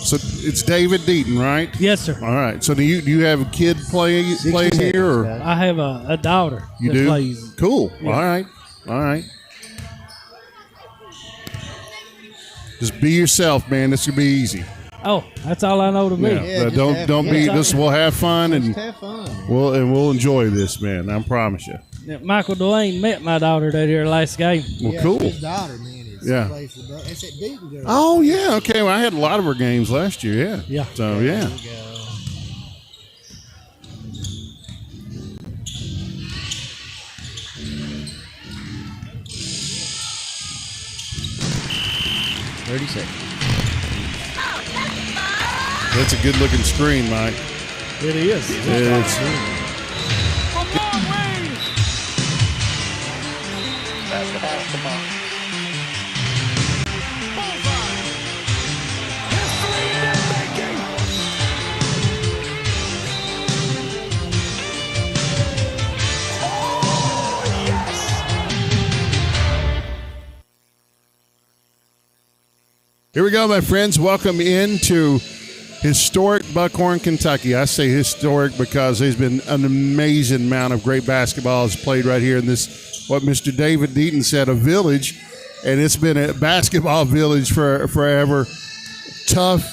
So it's David Deaton, right? Yes, sir. All right. So do you have a kid playing here? Or? I have a daughter You that do? plays. Cool. Yeah. All right. Just be yourself, man. This will be easy. Oh, that's all I know to be. Yeah. Don't be. This will have fun and have fun. we'll enjoy this, man. I promise you. Yeah, Michael Dwayne met my daughter that here last game. Well, cool. His daughter, man, is plays for it's at Deaton girl. Oh yeah. Okay. Well, I had a lot of her games last year. Yeah. Yeah. So yeah. There you go. That's a good looking screen, Mike. It is. It's That's the basketball. Here we go, my friends. Welcome into historic Buckhorn, Kentucky. I say historic because there's been an amazing amount of great basketball played right here in this, what Mr. David Deaton said, a village. And it's been a basketball village for forever. Tough,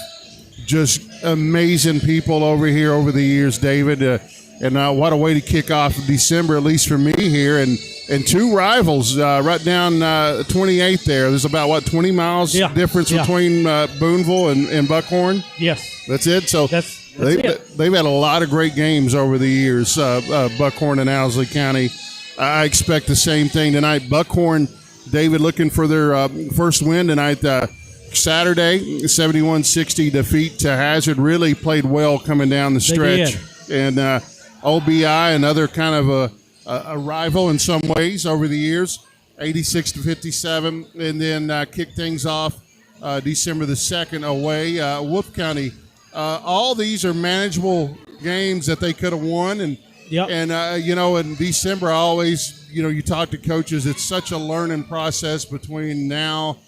just amazing people over here over the years, David. And what a way to kick off December, at least for me here. And two rivals right down 28th there. There's about, 20 miles difference between Boonville and Buckhorn? Yes. That's it? So they've had a lot of great games over the years, Buckhorn and Owsley County. I expect the same thing tonight. Buckhorn, David, looking for their first win tonight. Saturday, 71-60 defeat to Hazard. Really played well coming down the stretch. And OBI, another kind of a rival in some ways over the years, 86-57, and then kick things off December the 2nd away. Wolf County, all these are manageable games that they could have won. And in December, I always, you talk to coaches, it's such a learning process between now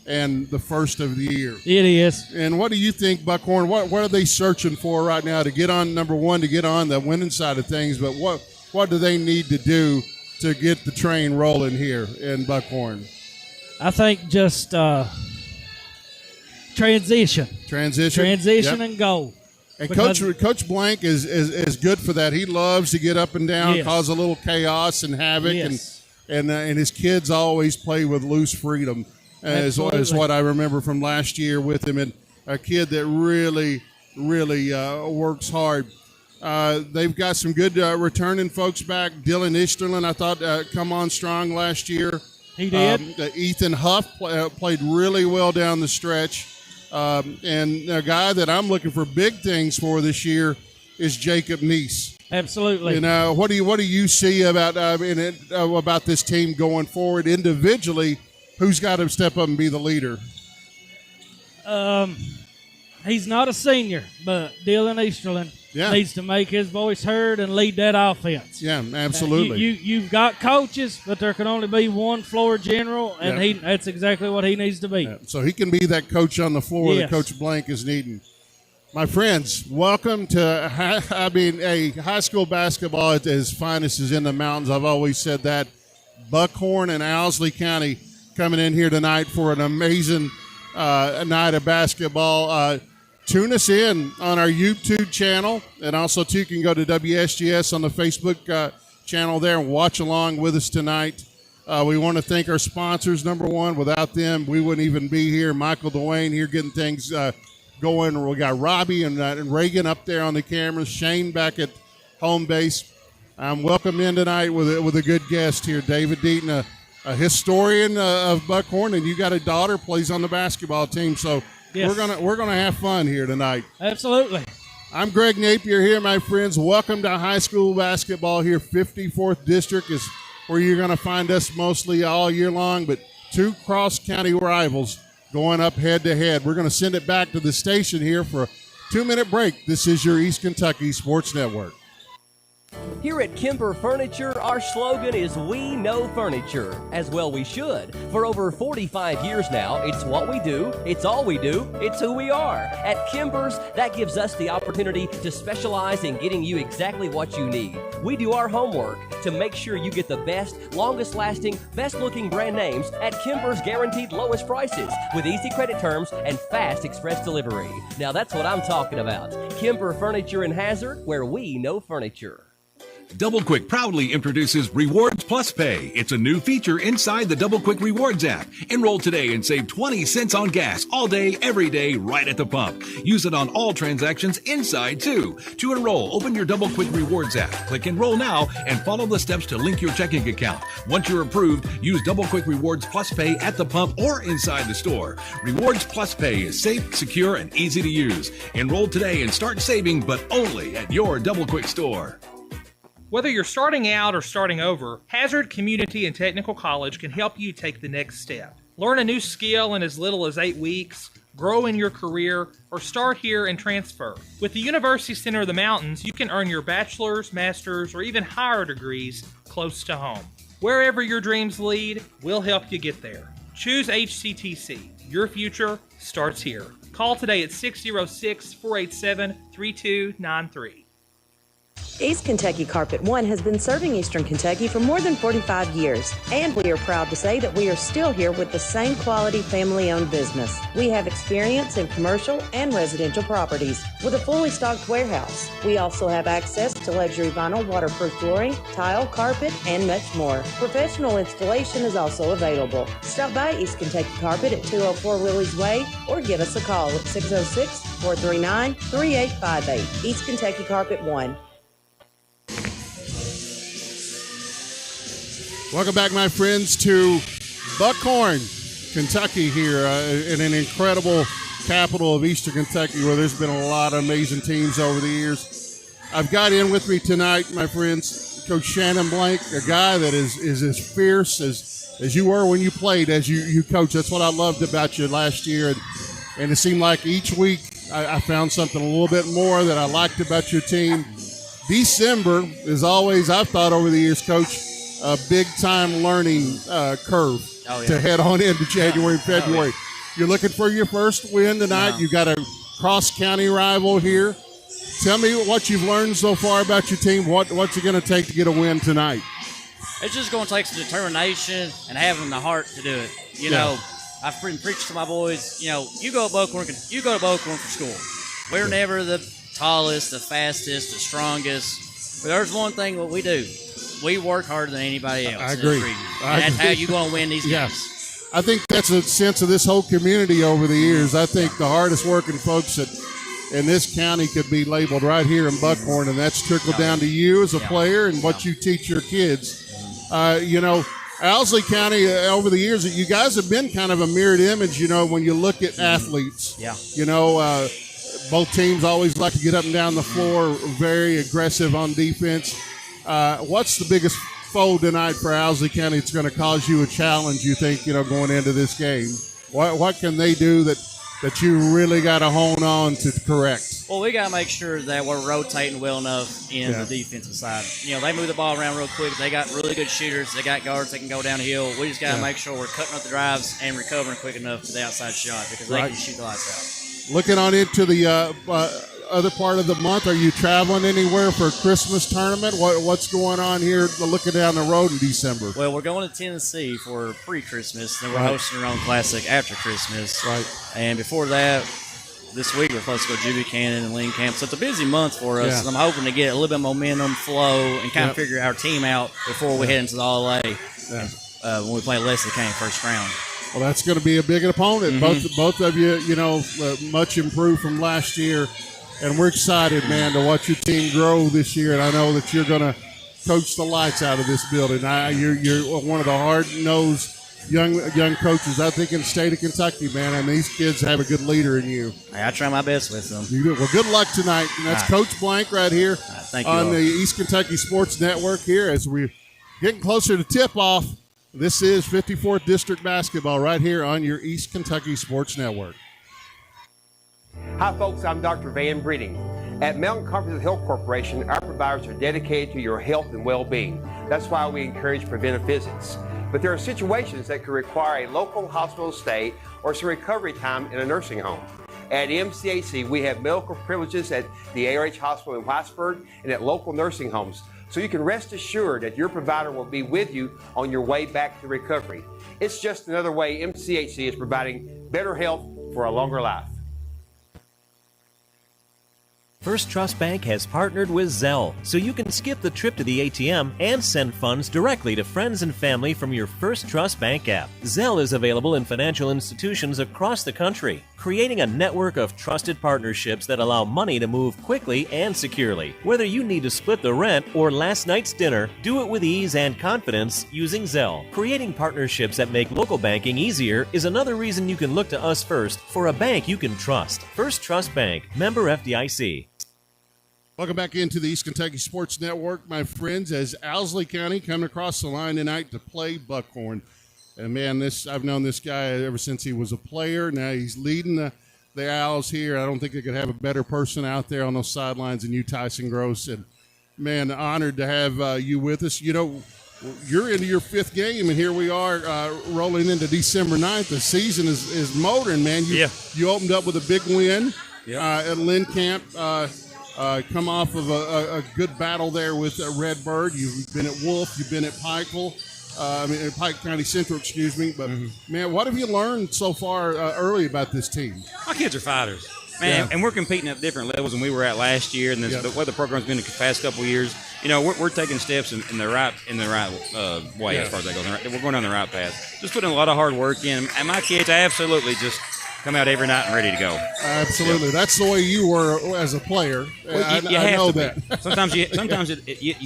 and the first of the year. It is. And what do you think, Buckhorn? What are they searching for right now to get on, number one, to get on the winning side of things, but what do they need to do to get the train rolling here in Buckhorn? I think just transition Yep. and go. And Coach Blank is good for that. He loves to get up and down, cause a little chaos and havoc, and his kids always play with loose freedom, is what I remember from last year with him, and a kid that really works hard. They've got some good returning folks back. Dylan Easterlin, I thought, come on strong last year. He did. Ethan Huff played really well down the stretch. And a guy that I'm looking for big things for this year is Jacob Neese. Absolutely. What do you see about this team going forward individually? Who's got to step up and be the leader? He's not a senior, but Dylan Easterlin needs to make his voice heard and lead that offense. Yeah, absolutely. You've got coaches, but there can only be one floor general, and that's exactly what he needs to be. Yeah. So he can be that coach on the floor that Coach Blank is needing. My friends, welcome to high school basketball at its finest is in the mountains. I've always said that. Buckhorn and Owsley County coming in here tonight for an amazing night of basketball. Tune us in on our YouTube channel, and also, too, you can go to WSGS on the Facebook channel there and watch along with us tonight. We want to thank our sponsors, number one. Without them, we wouldn't even be here. Michael Dwayne here getting things going. We got Robbie and Reagan up there on the cameras, Shane back at home base. I'm welcome in tonight with a good guest here, David Deaton, a historian of Buckhorn, and you got a daughter plays on the basketball team, so we're gonna have fun here tonight. Absolutely. I'm Greg Napier here, my friends. Welcome to high school basketball here. 54th District is where you're going to find us mostly all year long, but two cross-county rivals going up head-to-head. We're going to send it back to the station here for a 2-minute break. This is your East Kentucky Sports Network. Here at Kemper Furniture, our slogan is "We Know Furniture." As well we should. For over 45 years now, it's what we do, it's all we do, it's who we are. At Kemper's, that gives us the opportunity to specialize in getting you exactly what you need. We do our homework to make sure you get the best, longest-lasting, best-looking brand names at Kemper's guaranteed lowest prices with easy credit terms and fast express delivery. Now that's what I'm talking about. Kemper Furniture in Hazard, where we know furniture. Double Quick proudly introduces Rewards Plus Pay. It's a new feature inside the Double Quick Rewards app. Enroll today and save 20 cents on gas all day, every day, right at the pump. Use it on all transactions inside, too. To enroll, open your Double Quick Rewards app. Click Enroll Now and follow the steps to link your checking account. Once you're approved, use Double Quick Rewards Plus Pay at the pump or inside the store. Rewards Plus Pay is safe, secure, and easy to use. Enroll today and start saving, but only at your Double Quick store. Whether you're starting out or starting over, Hazard Community and Technical College can help you take the next step. Learn a new skill in as little as 8 weeks, grow in your career, or start here and transfer. With the University Center of the Mountains, you can earn your bachelor's, master's, or even higher degrees close to home. Wherever your dreams lead, we'll help you get there. Choose HCTC. Your future starts here. Call today at 606-487-3293. East Kentucky Carpet One has been serving Eastern Kentucky for more than 45 years, and we are proud to say that we are still here with the same quality family-owned business. We have experience in commercial and residential properties with a fully stocked warehouse. We also have access to luxury vinyl waterproof flooring, tile, carpet, and much more. Professional installation is also available. Stop by East Kentucky Carpet at 204 Willie's Way or give us a call at 606-439-3858. East Kentucky Carpet One. Welcome back, my friends, to Buckhorn, Kentucky here in an incredible capital of Eastern Kentucky where there's been a lot of amazing teams over the years. I've got in with me tonight, my friends, Coach Shannon Blank, a guy that is as fierce as you were when you played, as you coach. That's what I loved about you last year. And it seemed like each week I found something a little bit more that I liked about your team. December is always, I've thought over the years, Coach, a big-time learning curve to head on into January and February. You're looking for your first win tonight. You got a cross-county rival here. Tell me what you've learned so far about your team. What's it going to take to get a win tonight? It's just going to take some determination and having the heart to do it. You know, I've been preaching to my boys, you go to Buckhorn for school. We're never the tallest, the fastest, the strongest. But there's one thing what we do. We work harder than anybody else. I agree. That's how you're going to win these games. I think that's a sense of this whole community over the years. I think the hardest working folks in this county could be labeled right here in Buckhorn, and that's trickled down to you as a player and what you teach your kids. Owsley County, over the years, you guys have been kind of a mirrored image, when you look at athletes. Both teams always like to get up and down the floor, very aggressive on defense. What's the biggest foe tonight for Owsley County? It's going to cause you a challenge, you think, going into this game? What can they do that you really got to hone on to correct? Well, we got to make sure that we're rotating well enough in the defensive side. They move the ball around real quick. They got really good shooters. They got guards that can go downhill. We just got to make sure we're cutting up the drives and recovering quick enough to the outside shot because they can shoot the lights out. Looking on into the other part of the month, are you traveling anywhere for a Christmas tournament? What's going on here looking down the road in December? Well, we're going to Tennessee for pre-Christmas, then we're hosting our own classic after Christmas. Right. And before that, this week we're supposed to go Juby Cannon and Lean Camp. So it's a busy month for us. And I'm hoping to get a little bit of momentum, flow, and kind of figure our team out before we head into the All-A when we play Leslie County first round. Well, that's going to be a big opponent. Both of you, much improved from last year. And we're excited, man, to watch your team grow this year. And I know that you're going to coach the lights out of this building. You're one of the hard-nosed young coaches, I think, in the state of Kentucky, man. And these kids have a good leader in you. I try my best with them. You do. Well, good luck tonight. And that's Coach Blank right here on the East Kentucky Sports Network here as we're getting closer to tip-off. This is 54th District Basketball right here on your East Kentucky Sports Network. Hi, folks. I'm Dr. Van Britting. At Mountain Comprehensive Health Corporation, our providers are dedicated to your health and well-being. That's why we encourage preventive visits. But there are situations that could require a local hospital stay or some recovery time in a nursing home. At MCHC, we have medical privileges at the ARH Hospital in Whitesburg and at local nursing homes, so you can rest assured that your provider will be with you on your way back to recovery. It's just another way MCHC is providing better health for a longer life. First Trust Bank has partnered with Zelle, so you can skip the trip to the ATM and send funds directly to friends and family from your First Trust Bank app. Zelle is available in financial institutions across the country, creating a network of trusted partnerships that allow money to move quickly and securely. Whether you need to split the rent or last night's dinner, do it with ease and confidence using Zelle. Creating partnerships that make local banking easier is another reason you can look to us first for a bank you can trust. First Trust Bank, member FDIC. Welcome back into the East Kentucky Sports Network, my friends, as Owsley County coming across the line tonight to play Buckhorn. And, man, I've known this guy ever since he was a player. Now he's leading the Owls here. I don't think they could have a better person out there on those sidelines than you, Tyson Gross. And, man, honored to have you with us. You know, you're into your 5th game, and here we are rolling into December 9th. The season is motoring, man. You opened up with a big win at Lynn Camp. Come off of a good battle there with Redbird. You've been at Wolf. You've been at Pikeville. Pike County Central, excuse me. But, man, what have you learned so far early about this team? Our kids are fighters, man, and we're competing at different levels than we were at last year, and the way the program's been the past couple of years. You know, we're taking steps in the right way as far as that goes. We're going down the right path. Just putting a lot of hard work in, and my kids absolutely just come out every night and ready to go. Absolutely. That's the way you were as a player. Well, you I know to that. Sometimes you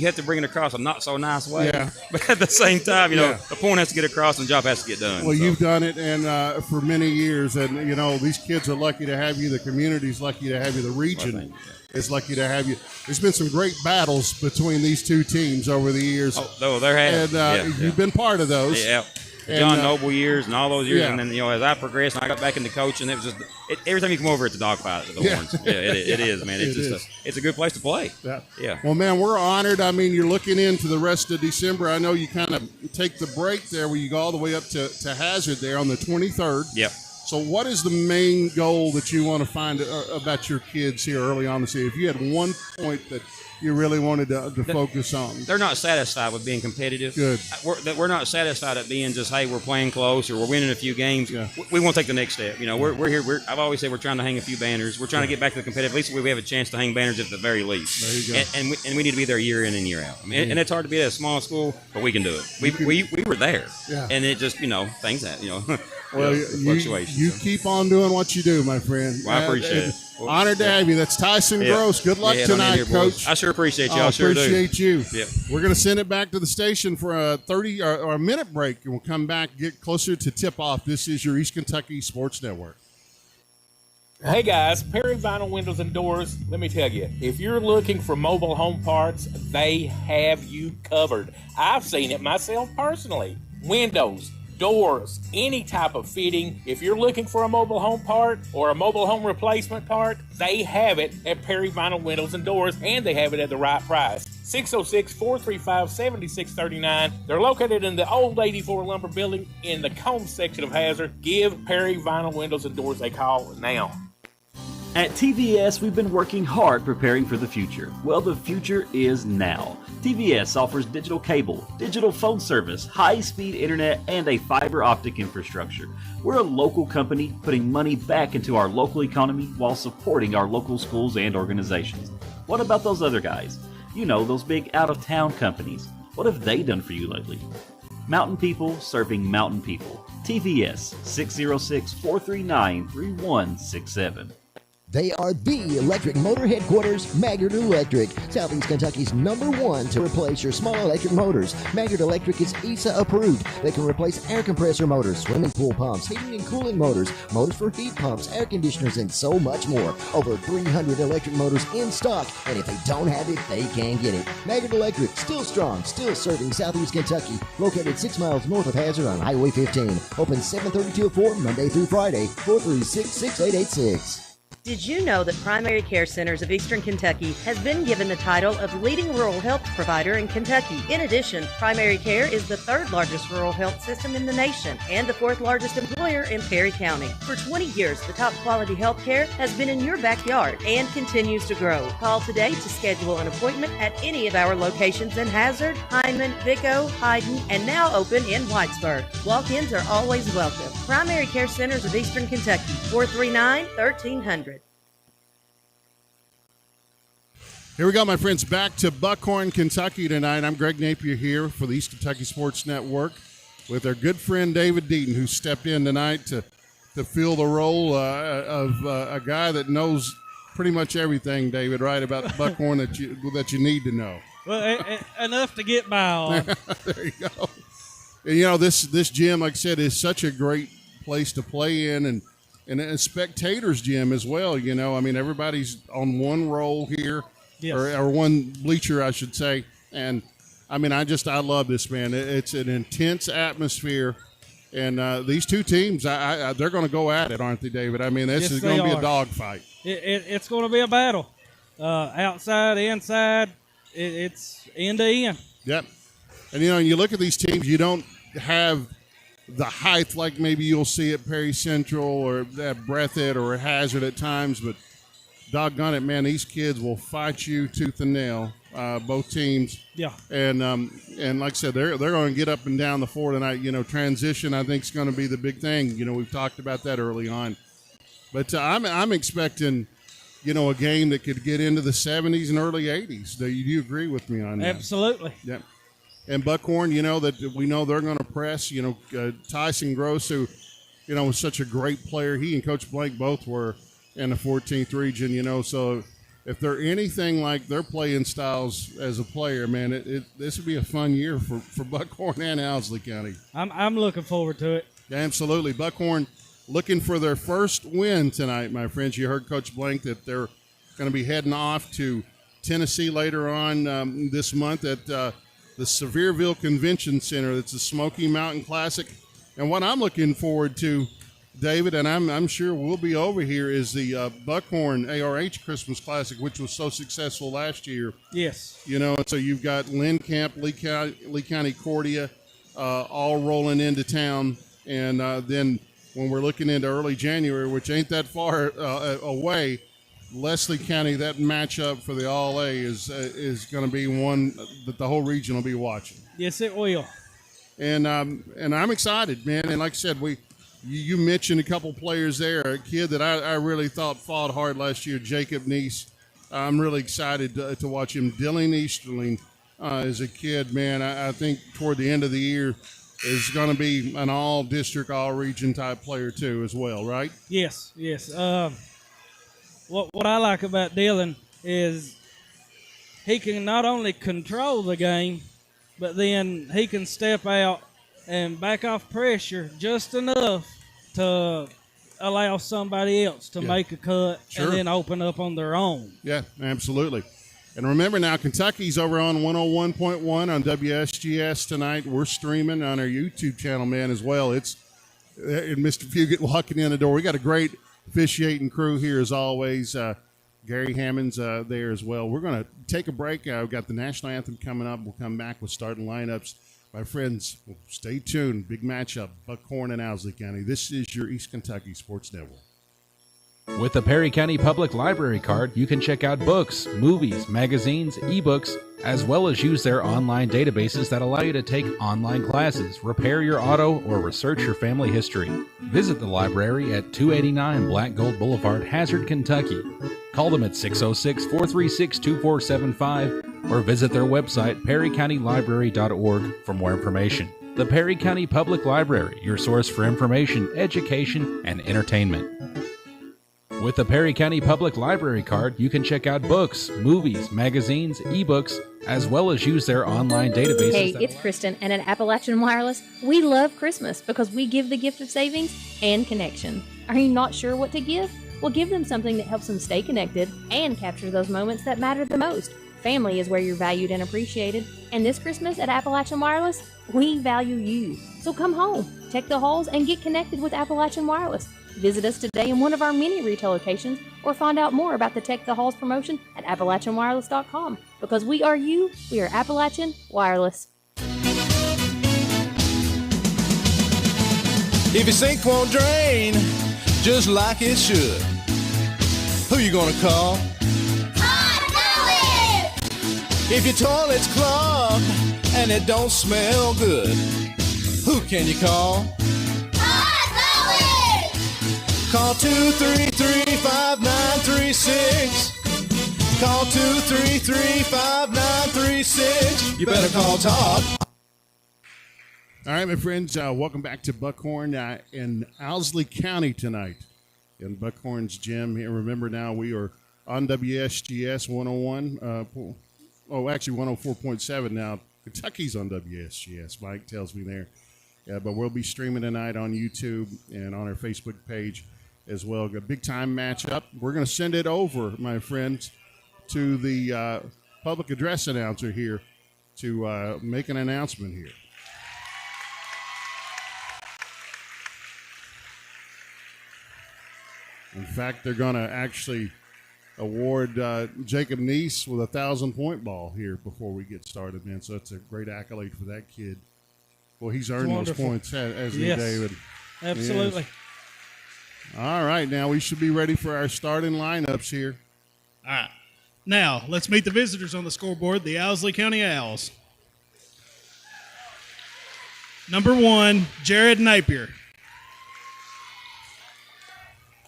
have to bring it across a not so nice way. Yeah. But at the same time, you know, the point has to get across and the job has to get done. Well, you've done it and for many years. And, you know, these kids are lucky to have you. The community's lucky to have you. The region is lucky to have you. There's been some great battles between these two teams over the years. Oh, there have. And you've been part of those. Yeah. John Noble years and all those years, and then, you know, as I progressed and I got back into coaching, it was just every time you come over, it's a dogfight at the Horns. It is, man. It's a good place to play. Yeah. Well, man, we're honored. I mean, you're looking into the rest of December. I know you kind of take the break there where you go all the way up to Hazard there on the 23rd. Yep. So what is the main goal that you want to find about your kids here early on this year? If you had one point that you really wanted to focus on. They're not satisfied with being competitive. Good. We're not satisfied at being just, hey, we're playing close or we're winning a few games. Yeah. We want to take the next step. You know, we're here. I've always said we're trying to hang a few banners. We're trying to get back to the competitive. At least we have a chance to hang banners at the very least. There you go. And we need to be there year in and year out. I mean, and it's hard to be at a small school, but we can do it. We were there. Yeah. And it just, you know, things that, you know. Well, fluctuations. You keep on doing what you do, my friend. Well, I appreciate it. Honored to have you. That's Tyson Gross. Good luck tonight, here, Coach. I sure appreciate you. I sure do. Appreciate you. Yep. We're going to send it back to the station for a 30 or a minute break, and we'll come back, get closer to tip-off. This is your East Kentucky Sports Network. Hey guys, Perry Vinyl Windows and Doors. Let me tell you, if you're looking for mobile home parts, they have you covered. I've seen it myself personally. Windows, doors, any type of fitting. If you're looking for a mobile home part or a mobile home replacement part, they have it at Perry Vinyl Windows and Doors, and they have it at the right price. 606-435-7639. They're located in the old 84 Lumber Building in the Combs section of Hazard. Give Perry Vinyl Windows and Doors a call now. At TVS, we've been working hard preparing for the future. Well, the future is now. TVS offers digital cable, digital phone service, high-speed internet, and a fiber optic infrastructure. We're a local company putting money back into our local economy while supporting our local schools and organizations. What about those other guys? You know, those big out-of-town companies. What have they done for you lately? Mountain people serving mountain people. TVS, 606-439-3167. They are the electric motor headquarters, Maggard Electric, Southeast Kentucky's #1 to replace your small electric motors. Maggard Electric is ESA approved. They can replace air compressor motors, swimming pool pumps, heating and cooling motors, motors for heat pumps, air conditioners, and so much more. Over 300 electric motors in stock, and if they don't have it, they can get it. Maggard Electric, still strong, still serving Southeast Kentucky. Located 6 miles north of Hazard on Highway 15. Open 7:30 till 4, Monday through Friday, 436-6886. Did you know that Primary Care Centers of Eastern Kentucky has been given the title of leading rural health provider in Kentucky? In addition, Primary Care is the third largest rural health system in the nation and the fourth largest employer in Perry County. For 20 years, the top quality health care has been in your backyard and continues to grow. Call today to schedule an appointment at any of our locations in Hazard, Hyman, Vico, Hyden, and now open in Whitesburg. Walk-ins are always welcome. Primary Care Centers of Eastern Kentucky, 439-1300. Here we go, my friends, back to Buckhorn, Kentucky tonight. I'm Greg Napier here for the East Kentucky Sports Network with our good friend David Deaton, who stepped in tonight to fill the role of a guy that knows pretty much everything, David, right, about Buckhorn that you need to know. Well, enough to get by on. There you go. And, you know, this gym, like I said, is such a great place to play in, and a spectators gym as well. You know, I mean, everybody's on one roll here. Yes. Or one bleacher, I should say. And, I mean, I love this, man. It's an intense atmosphere. And these two teams, they're going to go at it, aren't they, David? I mean, this is going to be a dogfight. It's going to be a battle. Outside, inside, it's end to end. Yep. And, you know, you look at these teams, you don't have the height like maybe you'll see at Perry Central or at Breathitt or at Hazard at times, but doggone it, man, these kids will fight you tooth and nail, both teams. Yeah. And like I said, they're going to get up and down the floor tonight. You know, transition, I think, is going to be the big thing. You know, we've talked about that early on. But I'm expecting, you know, a game that could get into the 70s and early 80s. Do you agree with me on that? Absolutely. Yeah. And Buckhorn, you know, that we know they're going to press. You know, Tyson Gross, who, you know, was such a great player. He and Coach Blank both were in the 14th region, you know, so if they're anything like their playing styles as a player, man, this would be a fun year for Buckhorn and Owsley County. I'm looking forward to it. Yeah, absolutely. Buckhorn looking for their first win tonight, my friends. You heard Coach Blank that they're going to be heading off to Tennessee later on this month at the Sevierville Convention Center. It's the Smoky Mountain Classic. And what I'm looking forward to, David, and I'm sure we'll be over here, is the Buckhorn ARH Christmas Classic, which was so successful last year. Yes. You know, so you've got Lynn Camp, Lee County Cordia, all rolling into town. And then when we're looking into early January, which ain't that far away, Leslie County, that matchup for the All-A is going to be one that the whole region will be watching. Yes, it will. And I'm excited, man. And like I said, you mentioned a couple players there. A kid that I really thought fought hard last year, Jacob Neese. I'm really excited to watch him. Dylan Easterling is a kid, man. I think toward the end of the year is going to be an all-district, all-region type player too as well, right? Yes, yes. What I like about Dylan is he can not only control the game, but then he can step out and back off pressure just enough to allow somebody else to make a cut and then open up on their own. Yeah, absolutely. And remember now, Kentucky's over on 101.1 on WSGS tonight. We're streaming on our YouTube channel, man, as well. It's Mr. Fugit walking in the door. We got a great officiating crew here as always. Gary Hammond's there as well. We're going to take a break. We've got the national anthem coming up. We'll come back with starting lineups. My friends, stay tuned. Big matchup, Buckhorn and Owsley County. This is your East Kentucky Sports Network. With the Perry County Public Library card, you can check out books, movies, magazines, ebooks, as well as use their online databases that allow you to take online classes, repair your auto, or research your family history. Visit the library at 289 Black Gold Boulevard, Hazard, Kentucky. Call them at 606-436-2475 or visit their website, perrycountylibrary.org, for more information. The Perry County Public Library, your source for information, education, and entertainment. With the Perry County Public Library card, you can check out books, movies, magazines, ebooks, as well as use their online databases. Hey, it's Kristen, and at Appalachian Wireless, we love Christmas because we give the gift of savings and connection. Are you not sure what to give? Well, give them something that helps them stay connected and capture those moments that matter the most. Family is where you're valued and appreciated. And this Christmas at Appalachian Wireless, we value you. So come home, check the holes, and get connected with Appalachian Wireless. Visit us today in one of our many retail locations or find out more about the Tech the Halls promotion at AppalachianWireless.com. Because we are you, we are Appalachian Wireless. If your sink won't drain just like it should, who you gonna call? I know it! If your toilet's clogged and it don't smell good, who can you call? I know it! Call 233-5936. Call 233-5936. You better call Todd. All right, my friends, welcome back to Buckhorn in Owsley County tonight in Buckhorn's gym. Here, remember now we are on WSGS 101. Actually 104.7 now. Kentucky's on WSGS. Mike tells me there. But we'll be streaming tonight on YouTube and on our Facebook page as well. A big time matchup. We're going to send it over, my friends, to the public address announcer here to make an announcement here. In fact, they're going to actually award Jacob Neese with a 1,000-point ball here before we get started, man. So it's a great accolade for that kid. Well, he's earned those points, hasn't he, David? Absolutely. Yes. All right, now we should be ready for our starting lineups here. All right. Now, let's meet the visitors on the scoreboard, the Owsley County Owls. Number 1, Jared Napier.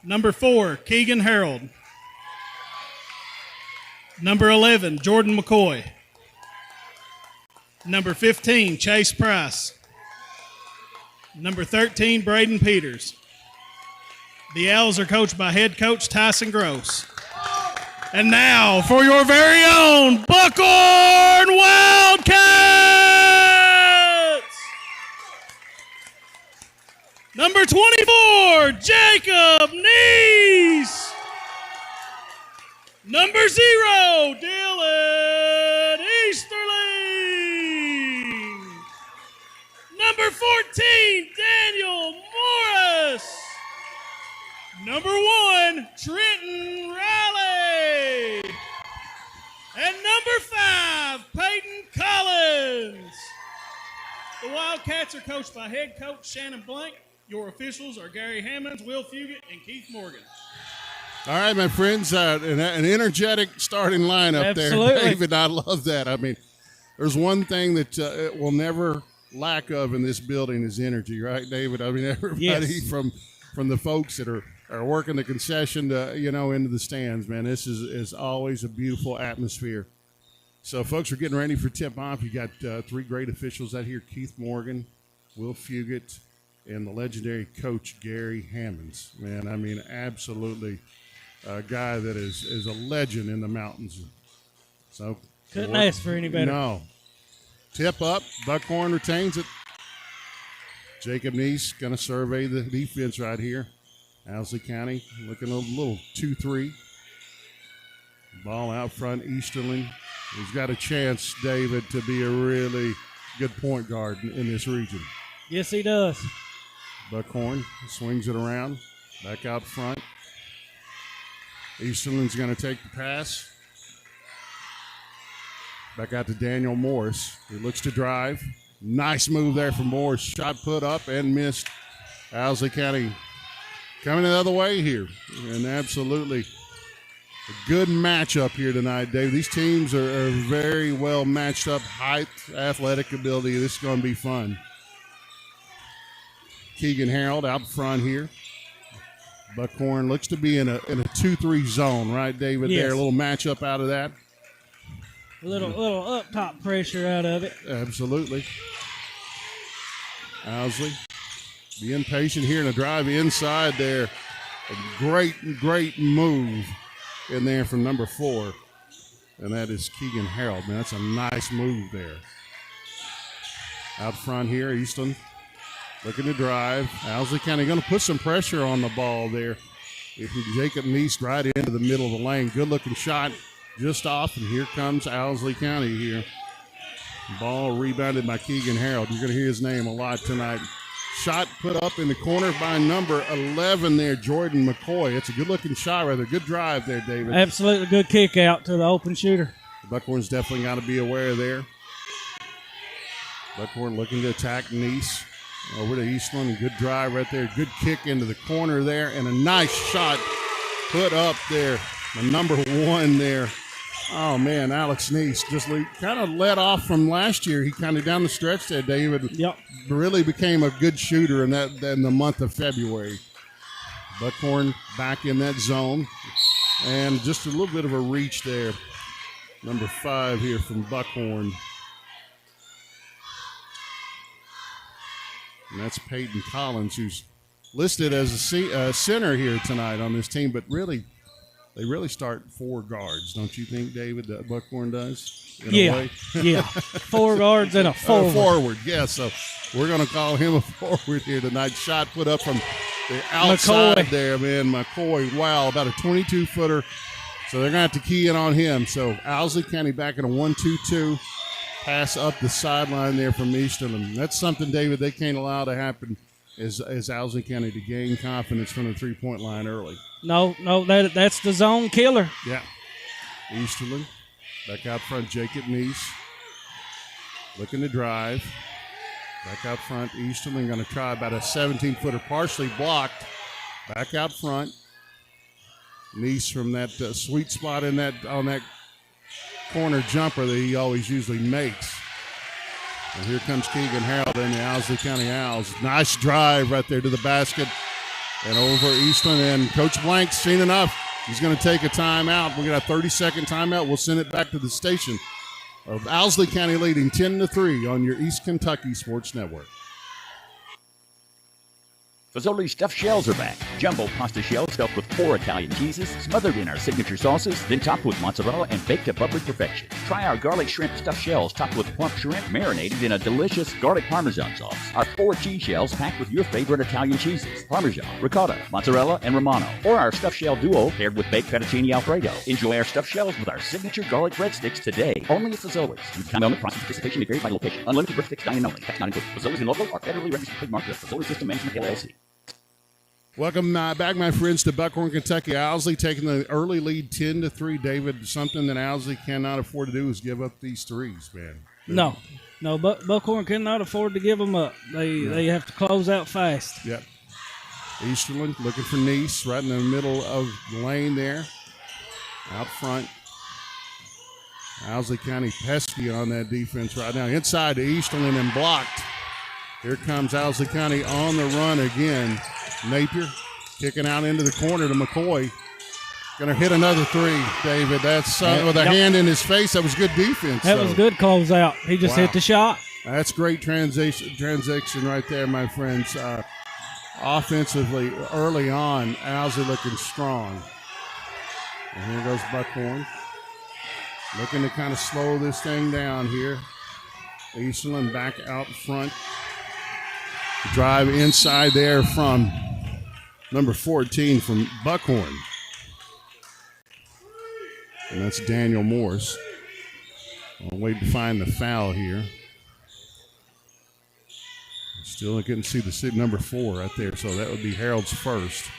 Number 4, Keegan Harold. Number 11, Jordan McCoy. Number 15, Chase Price. Number 13, Braden Peters. The Owls are coached by head coach Tyson Gross. And now for your very own Buckhorn Wildcats! Number 24, Jacob Neese. Number 0, Dylan Easterling. Number 14, Daniel Morris. Number 1, Trenton Riley. And number 5, Peyton Collins. The Wildcats are coached by head coach Shannon Blank. Your officials are Gary Hammonds, Will Fugit, and Keith Morgan. All right, my friends, an energetic starting lineup Absolutely. there, David. I love that. I mean, there's one thing that it will never lack of in this building is energy, right, David? I mean, everybody from the folks that are working the concession to, into the stands, man, this is always a beautiful atmosphere. So, folks, we're getting ready for tip-off. You got 3 great officials out here, Keith Morgan, Will Fugit, and the legendary coach Gary Hammonds. Man, I mean, absolutely a guy that is a legend in the mountains. So couldn't ask for any better. No. Tip up. Buckhorn retains it. Jacob Neese going to survey the defense right here. Owsley County looking a little 2-3. Ball out front. Easterling. He's got a chance, David, to be a really good point guard in this region. Yes, he does. Buckhorn swings it around. Back out front. Easterling's going to take the pass. Back out to Daniel Morris. He looks to drive. Nice move there from Morris. Shot put up and missed. Owsley County coming the other way here. And absolutely a good matchup here tonight, Dave. These teams are very well matched up. Height, athletic ability. This is going to be fun. Keegan Harold out front here. Buckhorn looks to be in a 2-3 zone, right, David? Yes. There, a little matchup out of that. A little up top pressure out of it. Absolutely. Owsley being patient here and a drive inside there. A great move in there from number 4. And that is Keegan Harold. Man, that's a nice move there. Out front here, Easton looking to drive. Owsley County going to put some pressure on the ball there. Jacob Neese right into the middle of the lane. Good-looking shot just off, and here comes Owsley County here. Ball rebounded by Keegan Harold. You're going to hear his name a lot tonight Shot put up in the corner by number 11 there, Jordan McCoy. It's a good-looking shot right there. Good drive there, David. Absolutely good kick out to the open shooter. The Buckhorns definitely got to be aware there. Buckhorn looking to attack Nice. Over to Eastland. Good drive right there. Good kick into the corner there. And a nice shot put up there. The number 1 there. Oh, man, Alex Nice just kind of let off from last year. He kind of down the stretch there, David. Yep. Really became a good shooter in the month of February. Buckhorn back in that zone. And just a little bit of a reach there. Number 5 here from Buckhorn. And that's Peyton Collins, who's listed as a center here tonight on this team. But really, they really start 4 guards, don't you think, David, that Buckhorn does? Yeah. 4 guards and a forward. Forward, yeah. So we're going to call him a forward here tonight. Shot put up from the outside McCoy. there, man. McCoy, wow, about a 22-footer. So they're going to have to key in on him. So Owsley County back in a 1-2-2. Pass up the sideline there from Eastern. And that's something, David, they can't allow to happen is Owsley County to gain confidence from the three-point line early. No, that's the zone killer. Yeah. Easterling back out front, Jacob Neese looking to drive. Back out front, Easterling going to try about a 17-footer, partially blocked. Back out front. Neese from that sweet spot on that corner jumper that he always usually makes. And here comes Keegan Harold and the Owsley County Owls. Nice drive right there to the basket and over Eastland. And Coach Blank's seen enough. He's going to take a timeout. We got a 30-second timeout. We'll send it back to the station of Owsley County leading 10-3 on your East Kentucky Sports Network. Fazoli's stuffed shells are back. Jumbo pasta shells stuffed with 4 Italian cheeses, smothered in our signature sauces, then topped with mozzarella and baked to bubbly perfection. Try our garlic shrimp stuffed shells topped with plump shrimp marinated in a delicious garlic parmesan sauce. Our 4 cheese shells packed with your favorite Italian cheeses, Parmesan, ricotta, mozzarella, and Romano. Or our stuffed shell duo paired with baked fettuccine Alfredo. Enjoy our stuffed shells with our signature garlic breadsticks today, only at Fazoli's. You can only price and participation may vary by location. Unlimited breadsticks, dining only. Tax not included. Fazoli's and local are federally registered trademark of Fazoli's System Management LLC. Welcome back, my friends, to Buckhorn, Kentucky. Owsley taking the early lead 10-3. David, something that Owsley cannot afford to do is give up these threes, man. No, Buckhorn cannot afford to give them up. They have to close out fast. Yep. Easterland looking for Nice right in the middle of the lane there. Out front. Owsley County pesky on that defense right now. Inside to Easterland and blocked. Here comes Owsley County on the run again. Napier kicking out into the corner to McCoy. Going to hit another 3, David. That's with a hand in his face. That was good defense. That was good closeout. He just hit the shot. That's great transition right there, my friends. Offensively, early on, Owsley looking strong. And here goes Buckhorn. Looking to kind of slow this thing down here. Eastland back out front. Drive inside there from number 14 from Buckhorn. And that's Daniel Morris. I'll wait to find the foul here. Still couldn't see the number 4 right there, so that would be Harold's first.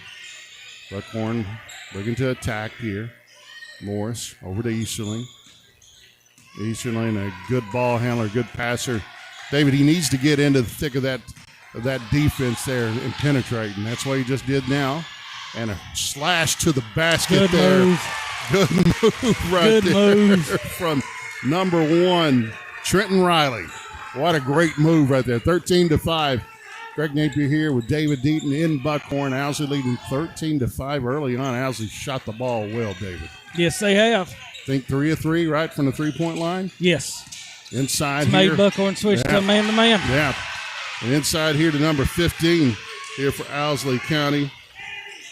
Buckhorn looking to attack here. Morris over to Easterling. Easterling, a good ball handler, good passer. David, he needs to get into the thick of that defense there and penetrate, and that's what he just did now. And a slash to the basket there. Good move right there from number 1, Trenton Riley. What a great move right there. 13-5. Greg Napier here with David Deaton in Buckhorn. Owsley leading 13-5 early on. Owsley shot the ball well, David. Yes, they have. Think 3 of 3 right from the three-point line? Yes. Inside it's here. Made Buckhorn switch to man-to-man. Yeah. And inside here to number 15 here for Owsley County.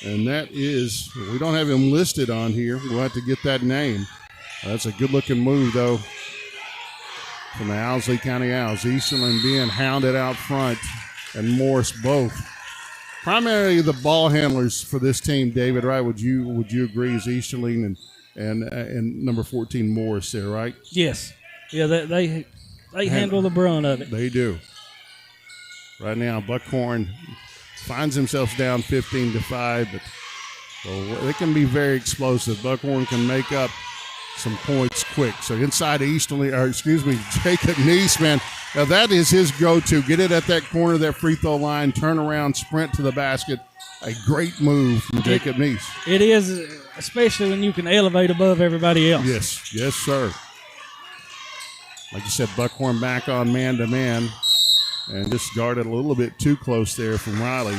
And that is, we don't have him listed on here. We'll have to get that name. That's a good-looking move, though, from the Owsley County Owls. Eastland being hounded out front, and Morris both. Primarily the ball handlers for this team, David, right? Would you agree, is Easterling and number 14 Morris there, right? Yes. Yeah, they handle the brunt of it. They do. Right now, Buckhorn finds themselves down 15-5, but they can be very explosive. Buckhorn can make up some points quick. So inside Jacob Neese, man. Now that is his go-to. Get it at that corner of that free throw line, turn around, sprint to the basket. A great move from Jacob Neese. It is, especially when you can elevate above everybody else. Yes, sir. Like you said, Buckhorn back on man-to-man. And just guarded a little bit too close there from Riley.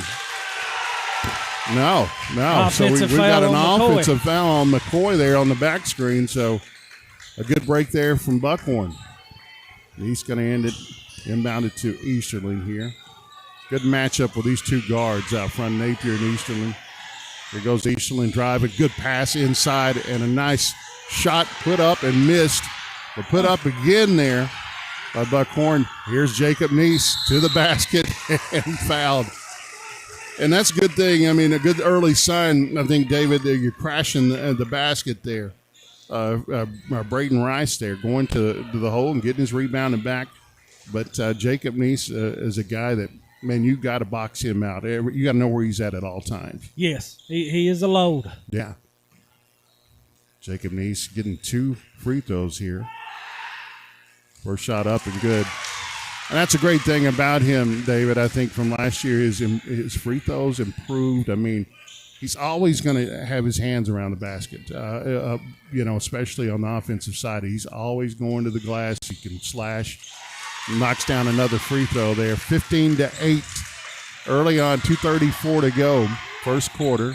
No. So we've got an offensive foul on McCoy there on the back screen. So a good break there from Buckhorn. He's going to end it inbounded to Easterling here. Good matchup with these two guards out front, Napier and Easterling. Here goes Easterling driving. Good pass inside and a nice shot put up and missed. But put up again there by Buckhorn. Here's Jacob Neese to the basket and fouled. And that's a good thing. I mean, a good early sign, I think, David, that you're crashing the basket there. Braden Rice there going to the hole and getting his rebound and back. But Jacob Neese is a guy that, man, you got to box him out. You got to know where he's at all times. Yes, he is a load. Yeah. Jacob Neese getting 2 free throws here. First shot up and good. And that's a great thing about him, David. I think from last year, his free throws improved. I mean, he's always going to have his hands around the basket, especially on the offensive side. He's always going to the glass. He can slash. He knocks down another free throw there. 15-8 early on, 2:34 to go, first quarter.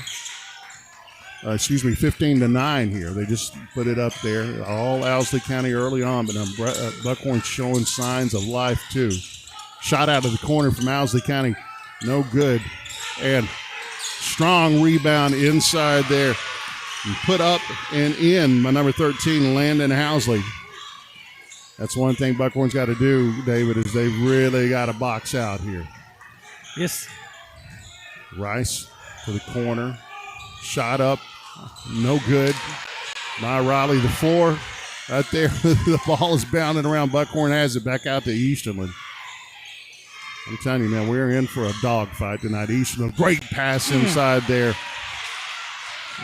15-9 here. They just put it up there. All Owsley County early on, but Buckhorn showing signs of life too. Shot out of the corner from Owsley County, no good. And strong rebound inside there. And put up and in by number 13, Landon Owsley. That's one thing Buckhorn's got to do, David, is they've really got to box out here. Yes. Rice to the corner. Shot up, no good. By Riley, the 4 right there. The ball is bounding around. Buckhorn has it back out to Easterling. I'm telling you, man, we're in for a dogfight tonight. Easterling, great pass inside there.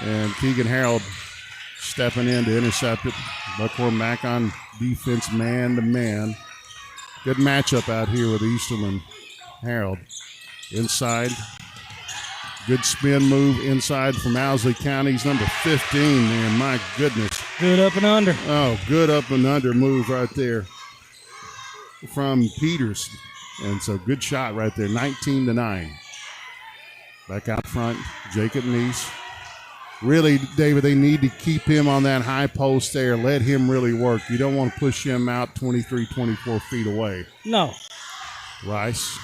And Keegan Harold stepping in to intercept it. Buckhorn back on defense, man-to-man. Good matchup out here with Easterling. Harold inside. Good spin move inside from Owsley County's number 15, man. My goodness. Good up and under. Oh, good up and under move right there from Peters. And so good shot right there, 19-9. Back out front, Jacob Neese. Really, David, they need to keep him on that high post there. Let him really work. You don't want to push him out 23, 24 feet away. No. Rice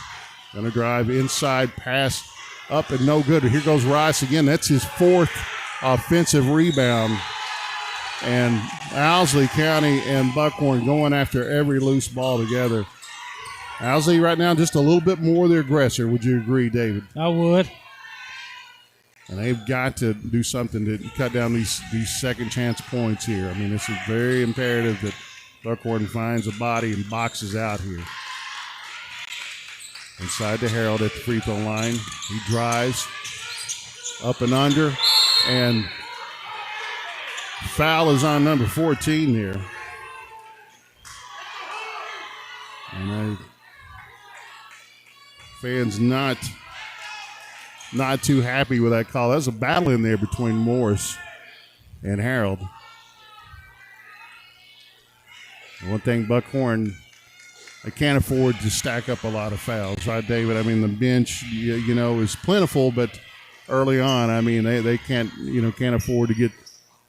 going to drive inside, pass up and no good. Here goes Rice again. That's his 4th offensive rebound. And Owsley County and Buckhorn going after every loose ball together. Owsley right now just a little bit more the aggressor. Would you agree, David? I would. And they've got to do something to cut down these second chance points here. I mean, this is very imperative that Buckhorn finds a body and boxes out here. Inside to Harold at the free throw line. He drives up and under, and foul is on number 14 there. And fans not too happy with that call. There's a battle in there between Morris and Harold. One thing Buckhorn, they can't afford to stack up a lot of fouls, right, David? I mean, the bench, is plentiful, but early on, I mean, they can't afford to get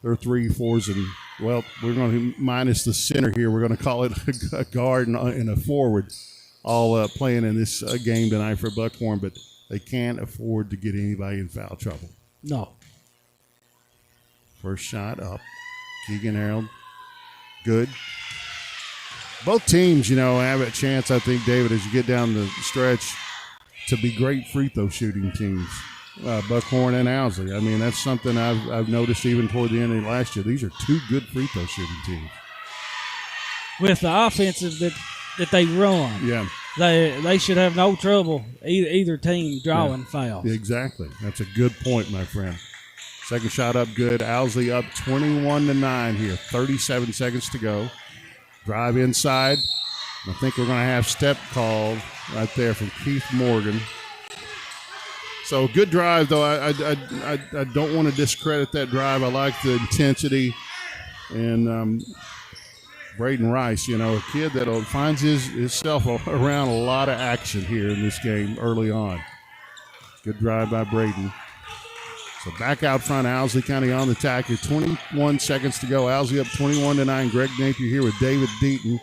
their 3, 4s, and, well, we're going to minus the center here. We're going to call it a guard and a forward all playing in this game tonight for Buckhorn, but they can't afford to get anybody in foul trouble. No. First shot up. Keegan Harold. Good. Both teams, have a chance, I think, David, as you get down the stretch, to be great free throw shooting teams. Buckhorn and Owsley. I mean, that's something I've noticed even toward the end of last year. These are 2 good free throw shooting teams. With the offensive that they run. Yeah. they should have no trouble either team drawing fouls. Exactly. That's a good point, my friend. Second shot up good. Owsley up 21-9 here. 37 seconds to go. Drive inside. I think we're going to have step called right there from Keith Morgan. So good drive, though. I don't want to discredit that drive. I like the intensity. And Braden Rice, a kid that finds himself around a lot of action here in this game early on. Good drive by Braden. So back out front, Owsley County on the attack here. 21 seconds to go. Owsley up 21-9. Greg Napier here with David Deaton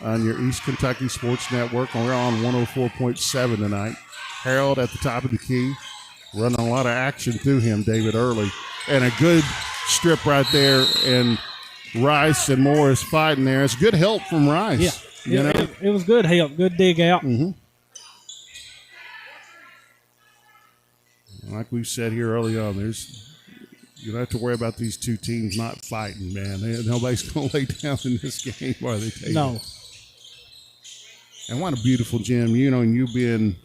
on your East Kentucky Sports Network. And we're on 104.7 tonight. Harold at the top of the key. Running a lot of action through him, David, early. And a good strip right there. And Rice and Morris fighting there. It's good help from Rice. Yeah, it was good help. Good dig out. Mm-hmm. Like we said here early on, you don't have to worry about these two teams not fighting, man. Nobody's going to lay down in this game while they take No. it. And what a beautiful gym. And you being,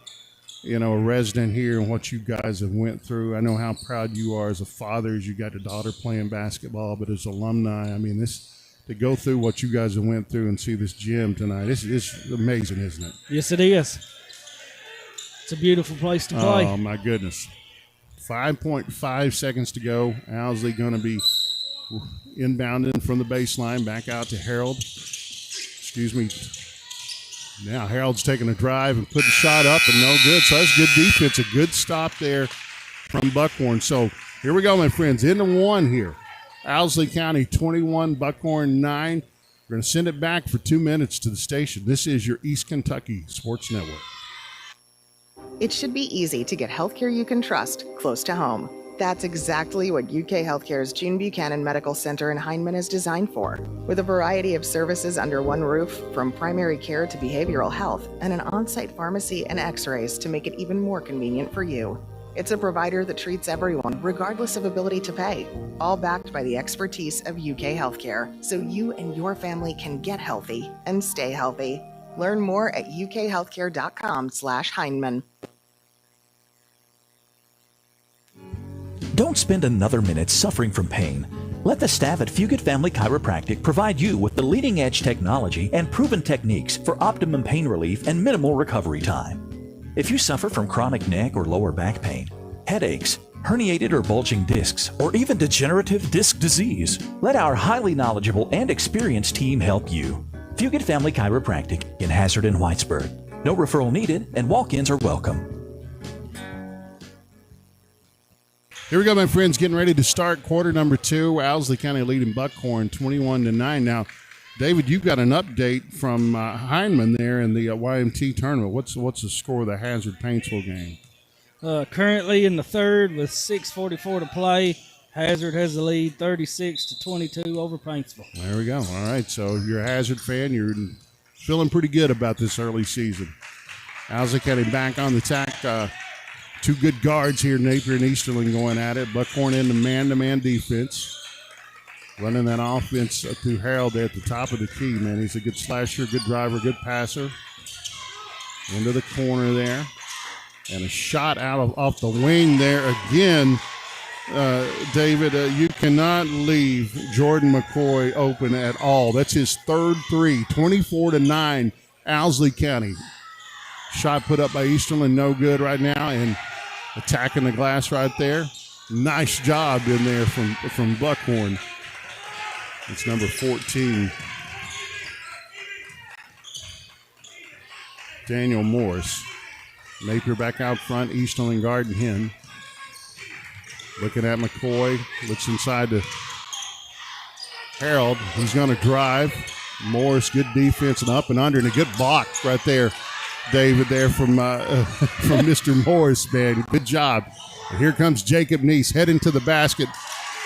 a resident here and what you guys have went through. I know how proud you are as a father as you got a daughter playing basketball, but as alumni, to go through what you guys have went through and see this gym tonight, it's amazing, isn't it? Yes, it is. It's a beautiful place to play. Oh, my goodness. 5.5 seconds to go. Owsley going to be inbounding from the baseline back out to Harold. Excuse me. Now Harold's taking a drive and putting a shot up and no good. So that's good defense. A good stop there from Buckhorn. So here we go, my friends. Into one here. Owsley County 21, Buckhorn 9. We're going to send it back for 2 minutes to the station. This is your East Kentucky Sports Network. It should be easy to get healthcare you can trust close to home. That's exactly what UK Healthcare's June Buchanan Medical Center in Hindman is designed for. With a variety of services under one roof, from primary care to behavioral health, and an on-site pharmacy and x-rays to make it even more convenient for you. It's a provider that treats everyone, regardless of ability to pay, all backed by the expertise of UK Healthcare, so you and your family can get healthy and stay healthy. Learn more at ukhealthcare.com/Hindman. Don't spend another minute suffering from pain. Let the staff at Fugit Family Chiropractic provide you with the leading-edge technology and proven techniques for optimum pain relief and minimal recovery time. If you suffer from chronic neck or lower back pain, headaches, herniated or bulging discs, or even degenerative disc disease, let our highly knowledgeable and experienced team help you. Fugit Family Chiropractic in Hazard and Whitesburg. No referral needed and walk-ins are welcome. Here we go, my friends, getting ready to start quarter number 2. Owsley County leading Buckhorn 21-9. Now, David, you've got an update from Hindman there in the YMT tournament. What's the score of the Hazard Paintsville game? Currently in the third with 6:44 to play. Hazard has the lead 36-22 over Paintsville. There we go. All right, so if you're a Hazard fan, you're feeling pretty good about this early season. Owsley County back on the attack. Two good guards here, Napier and Easterling going at it. Buckhorn in the man-to-man defense. Running that offense through Harold there at the top of the key, man. He's a good slasher, good driver, good passer. Into the corner there. And a shot off the wing there again. David, you cannot leave Jordan McCoy open at all. That's his third three, 24-9, Owsley County. Shot put up by Easterling, no good right now, and attacking the glass right there. Nice job in there from Buckhorn. It's number 14, Daniel Morris. Napier back out front, Easterling guarding him. Looking at McCoy, looks inside to Harold. He's going to drive. Morris, good defense and up and under, and a good block right there, David, there from Mr. Morris, man. Good job. And here comes Jacob Neese heading to the basket.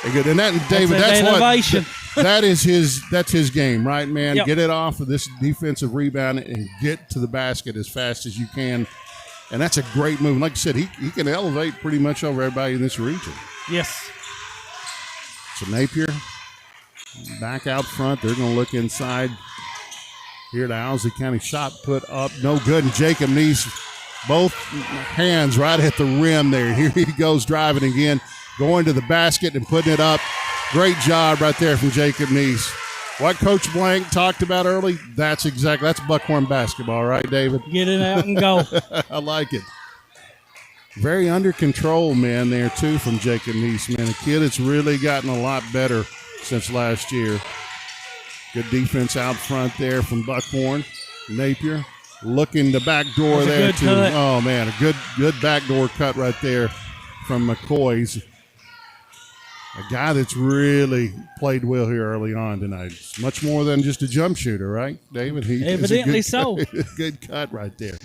And that, David, that's his game, right, man? Yep. Get it off of this defensive rebound and get to the basket as fast as you can. And that's a great move. Like I said, he can elevate pretty much over everybody in this region. Yes. So Napier back out front. They're going to look inside here to Owsley County. Shot put up, no good. And Jacob Neese, both hands right at the rim there. Here he goes driving again, going to the basket and putting it up. Great job right there from Jacob Neese. What Coach Blank talked about early, that's Buckhorn basketball, right, David? Get it out and go. I like it. Very under control, man, there, too, from Jacob Neese, man. A kid that's really gotten a lot better since last year. Good defense out front there from Buckhorn. Napier looking the back door there, too. Oh, man, a good backdoor cut right there from McCoy's. A guy that's really played well here early on tonight. It's much more than just a jump shooter, right, David? Evidently so. Good cut right there.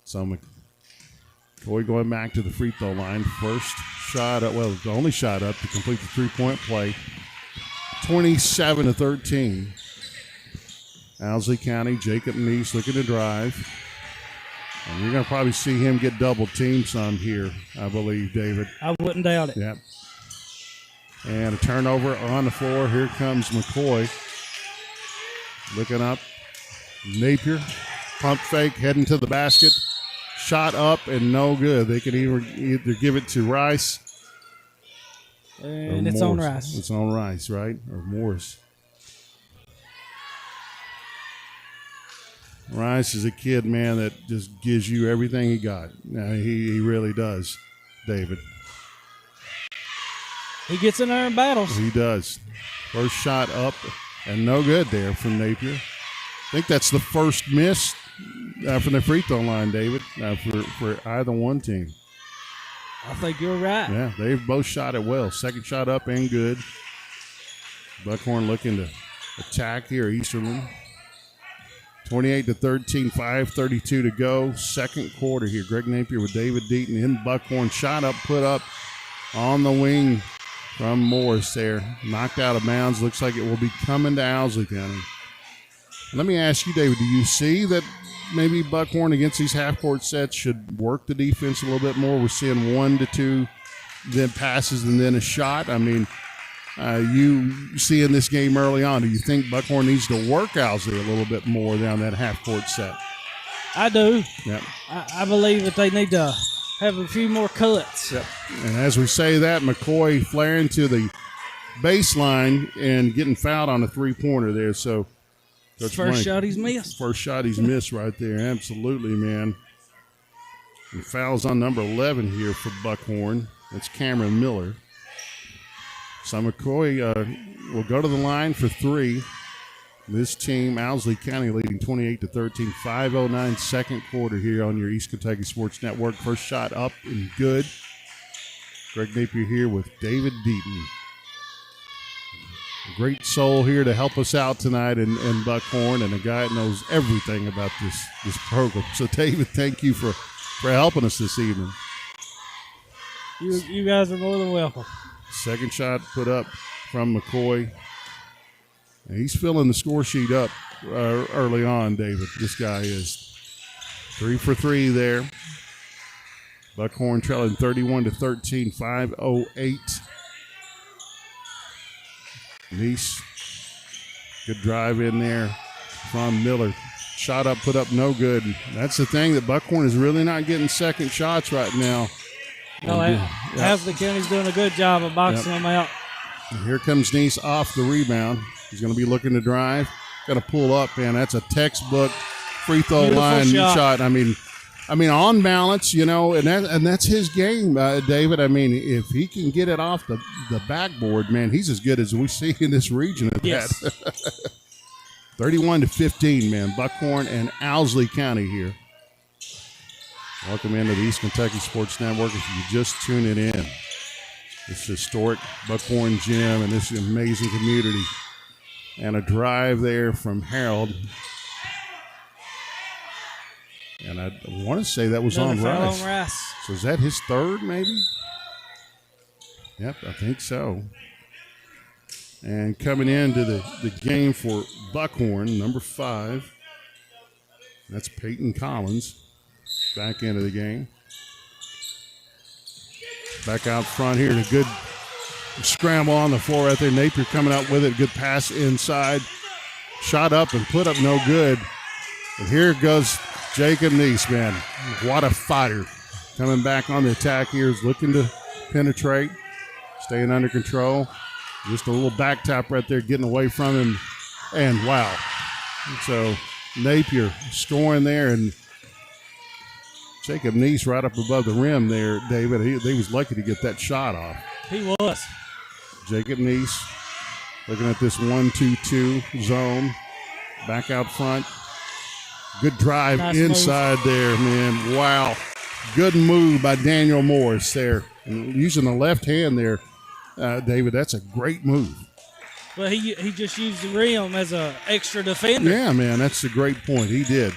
So McCoy going back to the free throw line. First shot, the only shot up to complete the three-point play. 27-13. Owsley County, Jacob Neese looking to drive. And you're going to probably see him get double-teamed some here, I believe, David. I wouldn't doubt it. Yep. And a turnover on the floor. Here comes McCoy. Looking up. Napier. Pump fake, heading to the basket. Shot up and no good. They can either give it to Rice. And it's on Rice. It's on Rice, right? Or Morris. Rice is a kid, man, that just gives you everything he got. Now, he really does, David. He gets in there and battles. He does. First shot up and no good there from Napier. I think that's the first miss from the free throw line, David, for either one team. I think you're right. Yeah, they've both shot it well. Second shot up and good. Buckhorn looking to attack here, Easterland. 28-13, 5:32 to go. Second quarter here. Greg Napier with David Deaton in Buckhorn. Shot up, put up on the wing from Morris there. Knocked out of bounds. Looks like it will be coming to Owsley County. Let me ask you, David, do you see that maybe Buckhorn against these half-court sets should work the defense a little bit more? We're seeing 1 to 2 then passes and then a shot. I mean, you see in this game early on, do you think Buckhorn needs to work Owsley a little bit more down that half-court set? I do. Yep. I believe that they need to have a few more cuts. Yep. And as we say that, McCoy flaring to the baseline and getting fouled on a three-pointer there. So first shot he's missed. First shot he's missed right there. Absolutely, man. And fouls on number 11 here for Buckhorn. That's Cameron Miller. So McCoy will go to the line for three. This team, Owsley County, leading 28-13, 5:09 second quarter here on your East Kentucky Sports Network. First shot up and good. Greg Napier here with David Deaton. A great soul here to help us out tonight in Buckhorn, and a guy that knows everything about this program. So, David, thank you for helping us this evening. You guys are more than welcome. Second shot put up from McCoy. And he's filling the score sheet up early on, David. This guy is 3 for 3 there. Buckhorn trailing 31-13, 5:08. Neese, good drive in there from Miller. Shot up, put up, no good. That's the thing, that Buckhorn is really not getting second shots right now. No, Owsley County's doing a good job of boxing them out. And here comes Neese off the rebound. He's going to be looking to drive. Got to pull up, man. That's a textbook free throw Beautiful line shot. I mean, on balance, and that's his game, David. I mean, if he can get it off the backboard, man, he's as good as we see in this region at yes. that. 31-15, man. Buckhorn and Owsley County here. Welcome into the East Kentucky Sports Network. If you're just tuning in, this historic Buckhorn gym and this amazing community. And a drive there from Harold. And I want to say that was on Rice. So is that his third, maybe? Yep, I think so. And coming into the game for Buckhorn, number 5. That's Peyton Collins. Back into the game. Back out front here. A good scramble on the floor right there. Napier coming out with it. Good pass inside. shot up and put up no good. But here goes Jacob Neese, man. What a fighter. Coming back on the attack here, is looking to penetrate, staying under control. Just a little back tap right there, getting away from him. And wow. So Napier scoring there, and Jacob Neese right up above the rim there, David. He was lucky to get that shot off. He was. Jacob Neese looking at this 1-2-2 zone. Back out front. Good drive Nice inside move. there, man. Wow. Good move by Daniel Morris there. And using the left hand there, David, that's a great move. Well, he just used the rim as an extra defender. Yeah, man, that's a great point. He did.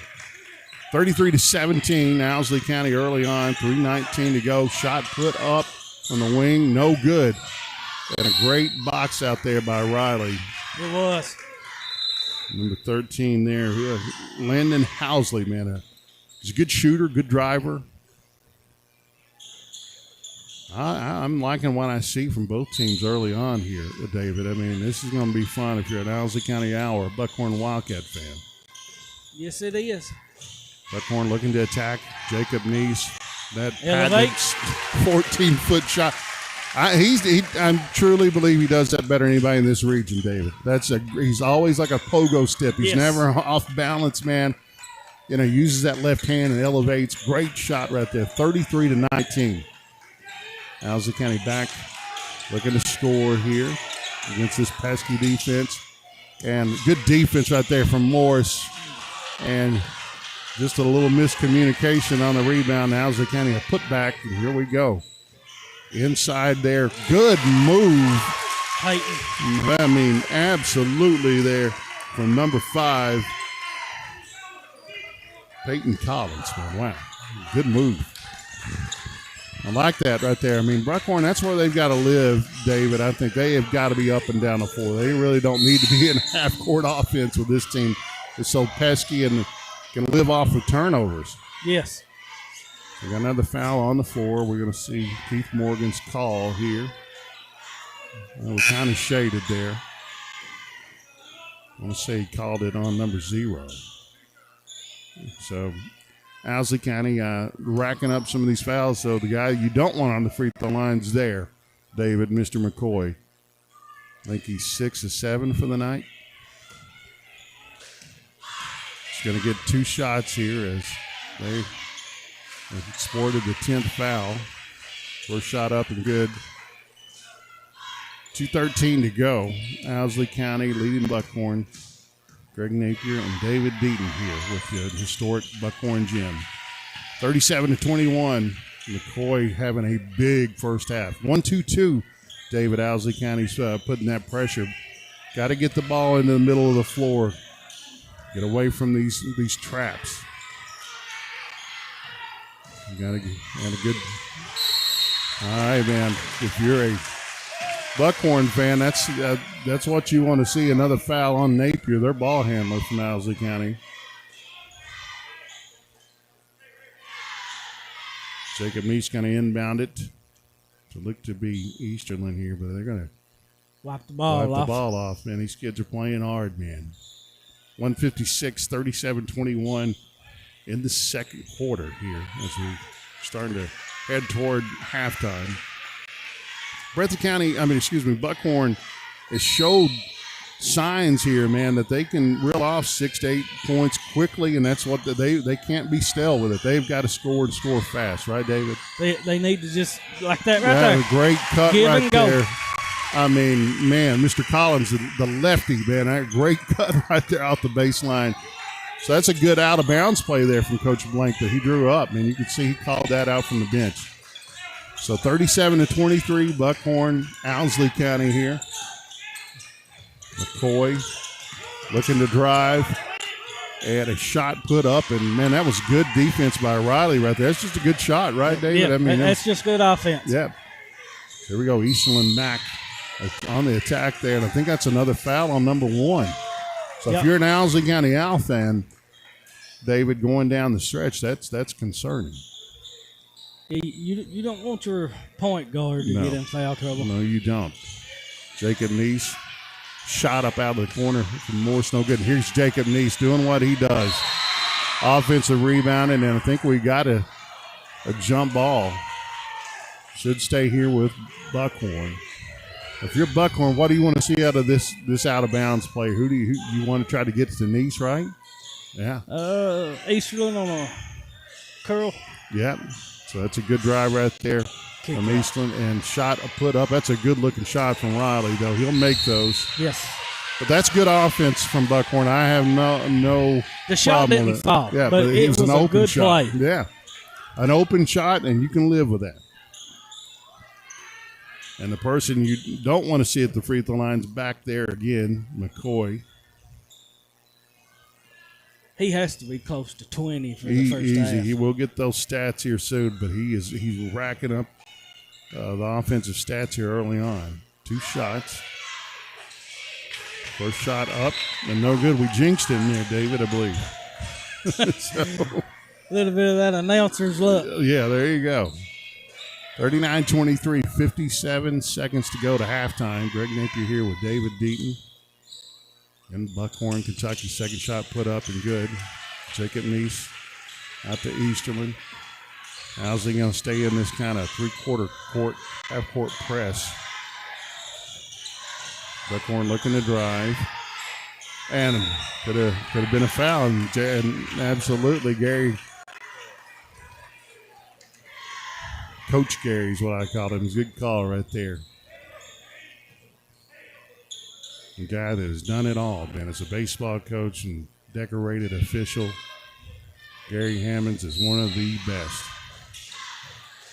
33-17, Owsley County early on, 3:19 to go. Shot put up on the wing, no good. And a great box out there by Riley. It was. Number 13 there, Landon Housley, man. He's a good shooter, good driver. I'm liking what I see from both teams early on here, David. I mean, this is going to be fun if you're an Owsley County Owl or a Buckhorn Wildcat fan. Yes, it is. Buckhorn looking to attack Jacob Neese. That Elevates. 14-foot shot. I truly believe he does that better than anybody in this region, David. He's always like a pogo step. He's never off balance, man. You know, uses that left hand and elevates. Great shot right there. 33-19. Owsley County back looking to score here against this pesky defense. And good defense right there from Morris. And just a little miscommunication on the rebound. Owsley County a putback, and here we go. Inside there. Good move. Peyton. I mean, absolutely there from number 5. Peyton Collins, man. Wow. Good move. I like that right there. I mean, Buckhorn, that's where they've got to live, David. I think they have got to be up and down the floor. They really don't need to be in half-court offense with this team. It's so pesky and can live off of turnovers. Yes. We got another foul on the floor. We're going to see Keith Morgan's call here. We're kind of shaded there. I want to say he called it on number 0. So Owsley County racking up some of these fouls. So the guy you don't want on the free throw line's there, David, Mr. McCoy. I think he's 6 of 7 for the night. He's going to get 2 shots here as they sported the 10th foul. First shot up and good. 2:13 to go. Owsley County leading Buckhorn. Greg Napier and David Deaton here with the historic Buckhorn Gym. 37-21. McCoy having a big first half. 1-2-2. David, Owsley County's putting that pressure. Got to get the ball into the middle of the floor. Get away from these traps. You got a good. All right, man. If you're a Buckhorn fan, that's what you want to see. Another foul on Napier, their ball handler from Owsley County. Jacob Meese going to inbound it to look to be Easterland here, but they're going to wipe the ball off. Man, these kids are playing hard, man. 156, 37-21 in the second quarter here as we're starting to head toward halftime. Buckhorn has showed signs here, man, that they can reel off 6 to 8 points quickly, and that's what they can't be stale with it. They've got to score and score fast, right, David? They need to just like that right there. Great cut Give right and go. there. I mean, man, Mr. Collins, the lefty, man, that great cut right there out the baseline. So that's a good out-of-bounds play there from Coach Blank that he drew up. Man, you can see he called that out from the bench. So 37-23, Buckhorn, Owsley County here. McCoy looking to drive. And a shot put up, and, man, that was good defense by Riley right there. That's just a good shot, right, David? Yeah, I mean, that's just good offense. Yeah. Here we go, Eastland Mack on the attack there, and I think that's another foul on number 1. So if you're an Owsley County Owl fan, David, going down the stretch, that's concerning. You don't want your point guard to get in foul trouble. No, you don't. Jacob Neese shot up out of the corner from Morse, no good. Here's Jacob Neese doing what he does. Offensive rebounding, and I think we got a jump ball. Should stay here with Buckhorn. If you're Buckhorn, what do you want to see out of this out of bounds play? Who you want to try to get to Neese, right? Yeah. Easterland on a curl. Yeah. So that's a good drive right there from Eastland, and shot put up. That's a good looking shot from Riley, though. He'll make those. Yes. But that's good offense from Buckhorn. I have no the shot problem didn't with it. fall. Yeah, but it was an a open good shot. play. Yeah, an open shot, and you can live with that. And the person you don't want to see at the free throw line's back there again, McCoy. He has to be close to 20 for the first half. He will get those stats here soon, but he's racking up the offensive stats here early on. 2 shots. First shot up and no good. We jinxed him there, David, I believe. So, a little bit of that announcer's luck. Yeah, there you go. 39-23, 57 seconds to go to halftime. Greg Napier here with David Deaton. And Buckhorn, Kentucky, second shot put up and good. Jacob Neese out to Easterman. How's he going to stay in this kind of half-court press? Buckhorn looking to drive. And could have been a foul. And absolutely, Gary. Coach Gary is what I call him. He's a good call right there. A guy that has done it all, man. As a baseball coach and decorated official, Gary Hammonds is one of the best.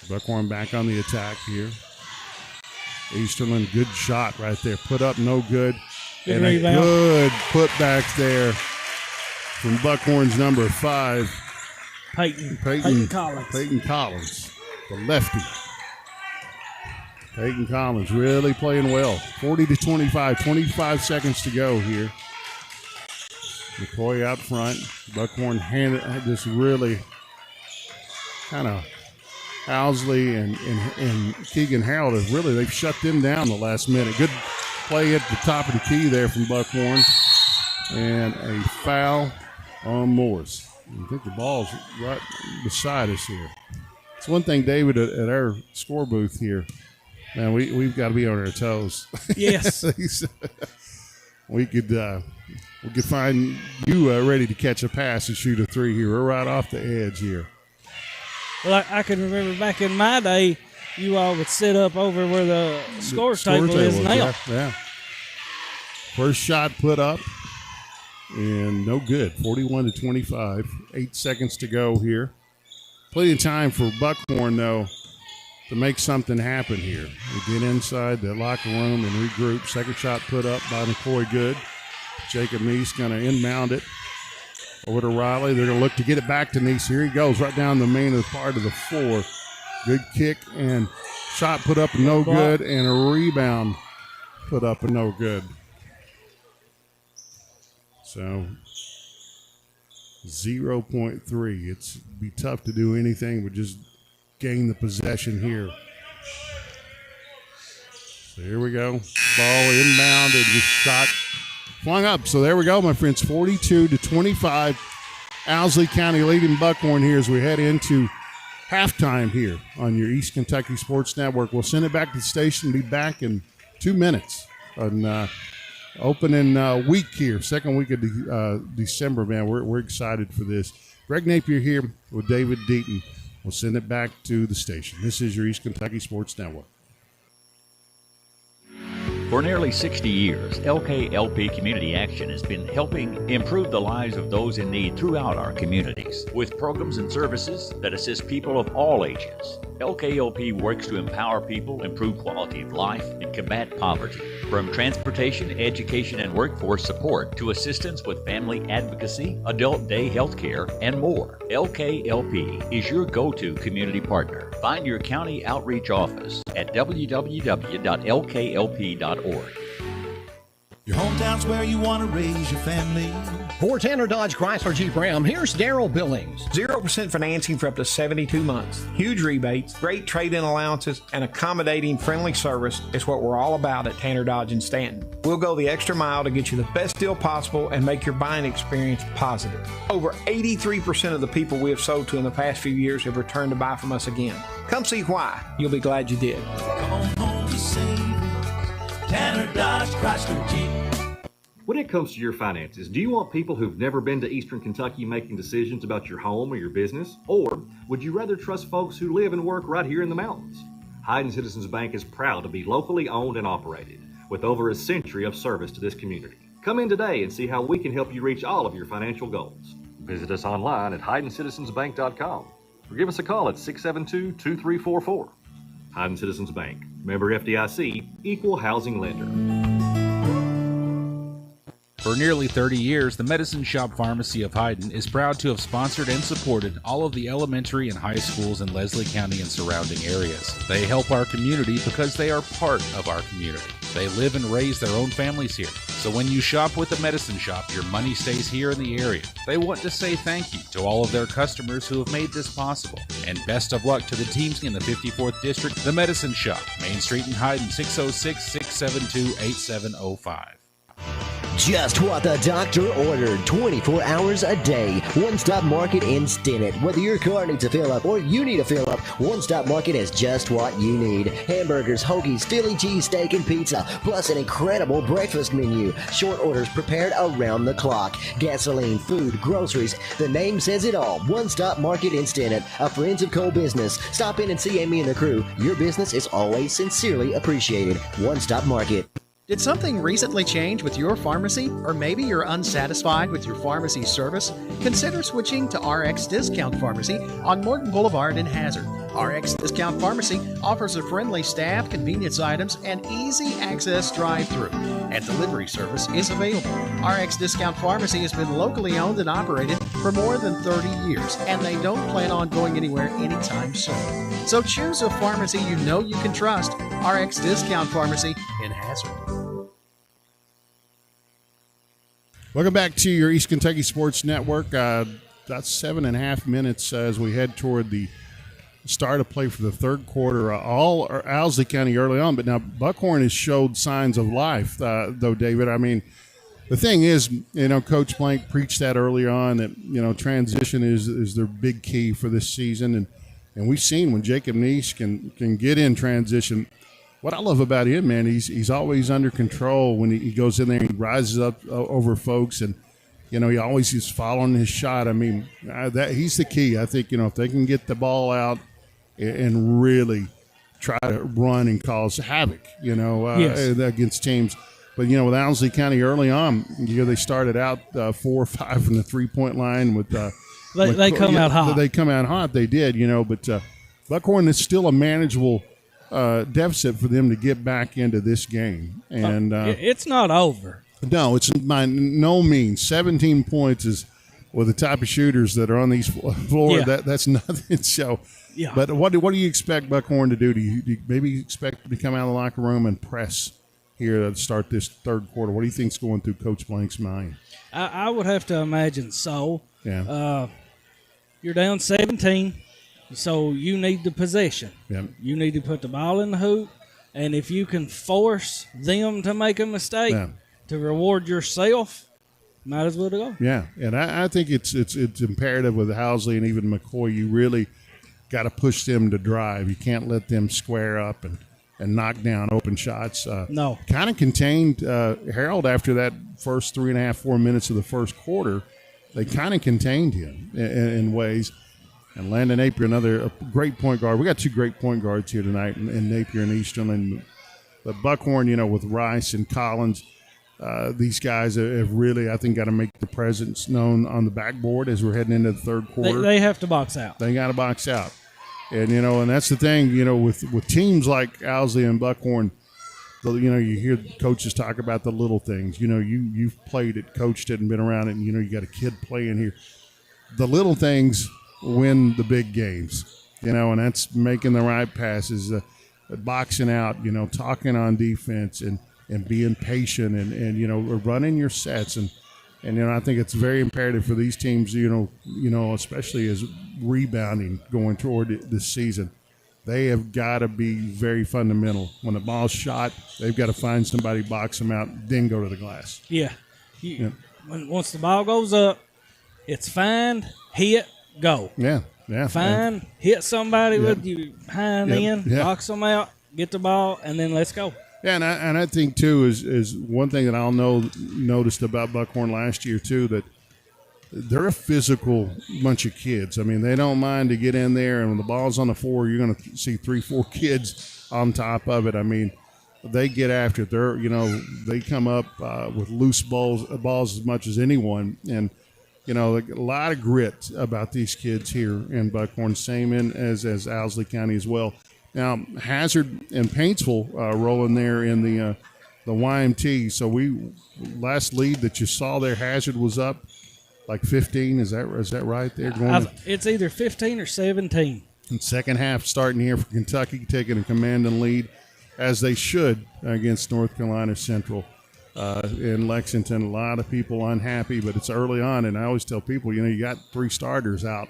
Buckhorn back on the attack here. Easterland, good shot right there. Put up, no good. Good and rebound. A good putback there from Buckhorn's number 5. Peyton Collins. Peyton Collins, the lefty. Peyton Collins really playing well. 40-25, 25 seconds to go here. McCoy out front. Buckhorn just really kind of Owsley and Keegan Harold they've shut them down the last minute. Good play at the top of the key there from Buckhorn. And a foul on Morris. I think the ball's right beside us here. It's one thing, David, at our score booth here. Man, we've got to be on our toes. Yes. we could find you ready to catch a pass and shoot a 3 here. We're right off the edge here. Well, I can remember back in my day, you all would sit up over where the scores table is now. Yeah. First shot put up and no good. 41-25. 8 seconds to go here. Plenty of time for Buckhorn, though, to make something happen here. We get inside the locker room and regroup. Second shot put up by McCoy, good. Jacob Neese going to inbound it over to Riley. They're going to look to get it back to Neese. Here he goes, right down the main of the part of the floor. Good kick and shot put up and no good, and a rebound put up and no good. So 0.3. It's be tough to do anything but just gain the possession here. So here we go. Ball inbound and just shot flung up. So there we go, my friends. 42-25. Owsley County leading Buckhorn here as we head into halftime here on your East Kentucky Sports Network. We'll send it back to the station. Be back in 2 minutes on opening week here, second week of December, man. We're excited for this. Greg Napier here with David Deaton. We'll send it back to the station. This is your East Kentucky Sports Network. For nearly 60 years, LKLP Community Action has been helping improve the lives of those in need throughout our communities with programs and services that assist people of all ages. LKLP works to empower people, improve quality of life, and combat poverty. From transportation, education, and workforce support to assistance with family advocacy, adult day health care, and more. LKLP is your go-to community partner. Find your county outreach office at www.lklp.org. Your hometown's where you want to raise your family. For Tanner Dodge Chrysler Jeep Ram, here's Daryl Billings. 0% financing for up to 72 months. Huge rebates, great trade-in allowances, and accommodating friendly service is what we're all about at Tanner Dodge in Stanton. We'll go the extra mile to get you the best deal possible and make your buying experience positive. Over 83% of the people we have sold to in the past few years have returned to buy from us again. Come see why. You'll be glad you did. Come home to savings. Tanner Dodge Chrysler Jeep. When it comes to your finances, do you want people who've never been to Eastern Kentucky making decisions about your home or your business? Or would you rather trust folks who live and work right here in the mountains? Hayden Citizens Bank is proud to be locally owned and operated, with over a century of service to this community. Come in today and see how we can help you reach all of your financial goals. Visit us online at HaydenCitizensBank.com or give us a call at 672-2344. Hayden Citizens Bank, member FDIC, equal housing lender. For nearly 30 years, the Medicine Shop Pharmacy of Hayden is proud to have sponsored and supported all of the elementary and high schools in Leslie County and surrounding areas. They help our community because they are part of our community. They live and raise their own families here. So when you shop with the Medicine Shop, your money stays here in the area. They want to say thank you to all of their customers who have made this possible. And best of luck to the teams in the 54th District, the Medicine Shop, Main Street in Hayden, 606-672-8705. Just what the doctor ordered, 24 hours a day. One Stop Market in Stinnett. Whether your car needs a fill-up or you need a fill-up, One Stop Market has just what you need. Hamburgers, hoagies, Philly cheesesteak, and pizza, plus an incredible breakfast menu. Short orders prepared around the clock. Gasoline, food, groceries. The name says it all. One Stop Market in Stinnett, a Friends of Coal business. Stop in and see Amy and the crew. Your business is always sincerely appreciated. One Stop Market. Did something recently change with your pharmacy? Or maybe you're unsatisfied with your pharmacy service? Consider switching to RX Discount Pharmacy on Morton Boulevard in Hazard. RX Discount Pharmacy offers a friendly staff, convenience items, and easy access drive-through. And delivery service is available. RX Discount Pharmacy has been locally owned and operated for more than 30 years, and they don't plan on going anywhere anytime soon. So choose a pharmacy you know you can trust. RX Discount Pharmacy in Hazard. Welcome back to your East Kentucky Sports Network. About 7.5 minutes as we head toward the start of play for the third quarter. All are Owsley County early on, but now Buckhorn has showed signs of life, though, David. I mean, the thing is, Coach Blank preached that early on that, transition is their big key for this season. And we've seen when Jacob Neese can get in transition. What I love about him, man, he's always under control when he goes in there and he rises up over folks, and he always is following his shot. I mean, that he's the key. I think if they can get the ball out and really try to run and cause havoc, against teams. But with Owsley County early on, they started out 4 or 5 from the 3-point line with. They come out hot. They come out hot. They did, but Buckhorn is still a manageable deficit for them to get back into this game, and it's not over. No, it's by no means. 17 points is with the type of shooters that are on these floor. Yeah. That's nothing. So, yeah. But what do you expect Buckhorn to do? Do you maybe expect them to come out of the locker room and press here to start this third quarter? What do you think's going through Coach Blank's mind? I would have to imagine so. Yeah. You're down 17. So you need the possession. Yep. You need to put the ball in the hoop, and if you can force them to make a mistake to reward yourself, might as well go. Yeah, and I think it's imperative with Owsley and even McCoy. You really got to push them to drive. You can't let them square up and knock down open shots. No. Kind of contained Harold after that first 3.5, 4 minutes of the first quarter. They kind of contained him in ways. And Landon Napier, another great point guard. We got 2 great point guards here tonight, in Napier and Easterling. But Buckhorn, with Rice and Collins, these guys have really, I think, got to make the presence known on the backboard as we're heading into the third quarter. They have to box out. They got to box out. And, and that's the thing, with teams like Owsley and Buckhorn, you hear coaches talk about the little things. You've played it, coached it, and been around it, and, you got a kid playing here. The little things win the big games, and that's making the right passes, boxing out, talking on defense, and and being patient and running your sets. And I think it's very imperative for these teams, especially as rebounding going toward this season. They have got to be very fundamental. When the ball's shot, they've got to find somebody, box them out, then go to the glass. Yeah. Once the ball goes up, it's find, hit, go. Yeah. Find, hit somebody with you behind in, box them out, get the ball, and then let's go. Yeah, and I think, too, is one thing that I'll noticed about Buckhorn last year, too, that they're a physical bunch of kids. I mean, they don't mind to get in there, and when the ball's on the floor, you're going to see 3-4 kids on top of it. I mean, they get after it. They come up with loose balls as much as anyone, and a lot of grit about these kids here in Buckhorn, same as Owsley County as well. Now, Hazard and Paintsville rolling there in the YMT. So last lead that you saw there, Hazard was up like 15. Is that right there? It's either 15 or 17. And second half starting here for Kentucky, taking a commanding lead, as they should, against North Carolina Central in Lexington. A lot of people unhappy, but it's early on. And I always tell people, you got 3 starters out.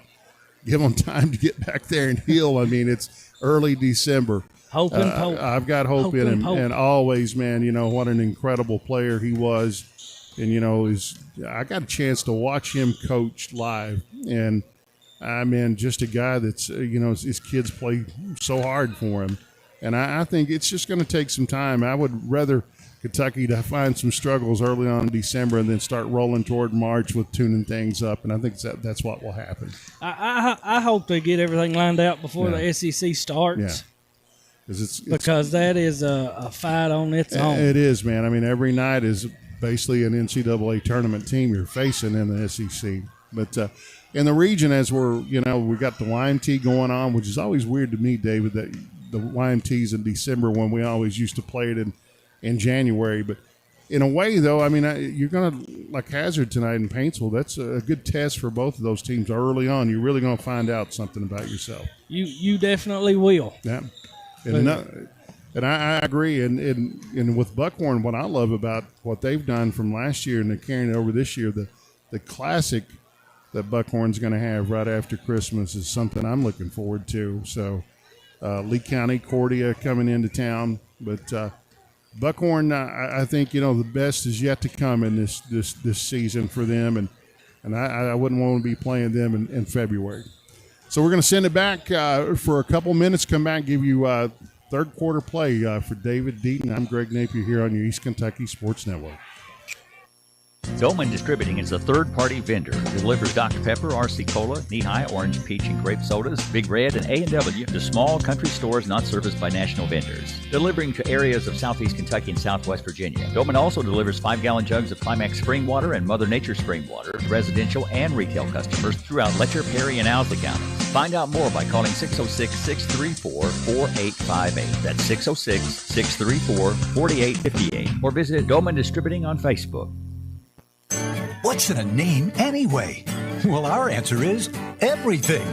Give them time to get back there and heal. I mean, it's early December. Hope and hope. I've got hope in him. And always, man, what an incredible player he was. And, I got a chance to watch him coach live. And, I mean, just a guy that's, his kids play so hard for him. And I think it's just going to take some time. I would rather Kentucky to find some struggles early on in December and then start rolling toward March with tuning things up, and I think that's what will happen. I hope they get everything lined out before the SEC starts. Yeah, because that is a fight on its own. It is, man. I mean, every night is basically an NCAA tournament team you're facing in the SEC. But in the region, as we got the YMT going on, which is always weird to me, David, that the YMT's in December when we always used to play it in January. But in a way, though, I mean, you're going to, like Hazard tonight in Paintsville, that's a good test for both of those teams early on. You're really going to find out something about yourself. You definitely will. Yeah. And I agree. And with Buckhorn, what I love about what they've done from last year and they're carrying it over this year, the classic that Buckhorn's going to have right after Christmas is something I'm looking forward to. So Lee County, Cordia coming into town. But Buckhorn, I think, the best is yet to come in this season for them. And I wouldn't want to be playing them in February. So we're going to send it back for a couple minutes, come back, give you third quarter play for David Deaton. I'm Greg Napier here on your East Kentucky Sports Network. Dolman Distributing is a third-party vendor. Delivers Dr. Pepper, RC Cola, Knee-High, Orange, Peach, and Grape sodas, Big Red, and A&W to small country stores not serviced by national vendors. Delivering to areas of southeast Kentucky and southwest Virginia. Dolman also delivers 5-gallon jugs of Climax spring water and Mother Nature spring water to residential and retail customers throughout Letcher, Perry, and Owsley counties. Find out more by calling 606-634-4858. That's 606-634-4858. Or visit Dolman Distributing on Facebook. What's in a name anyway? Well, our answer is everything.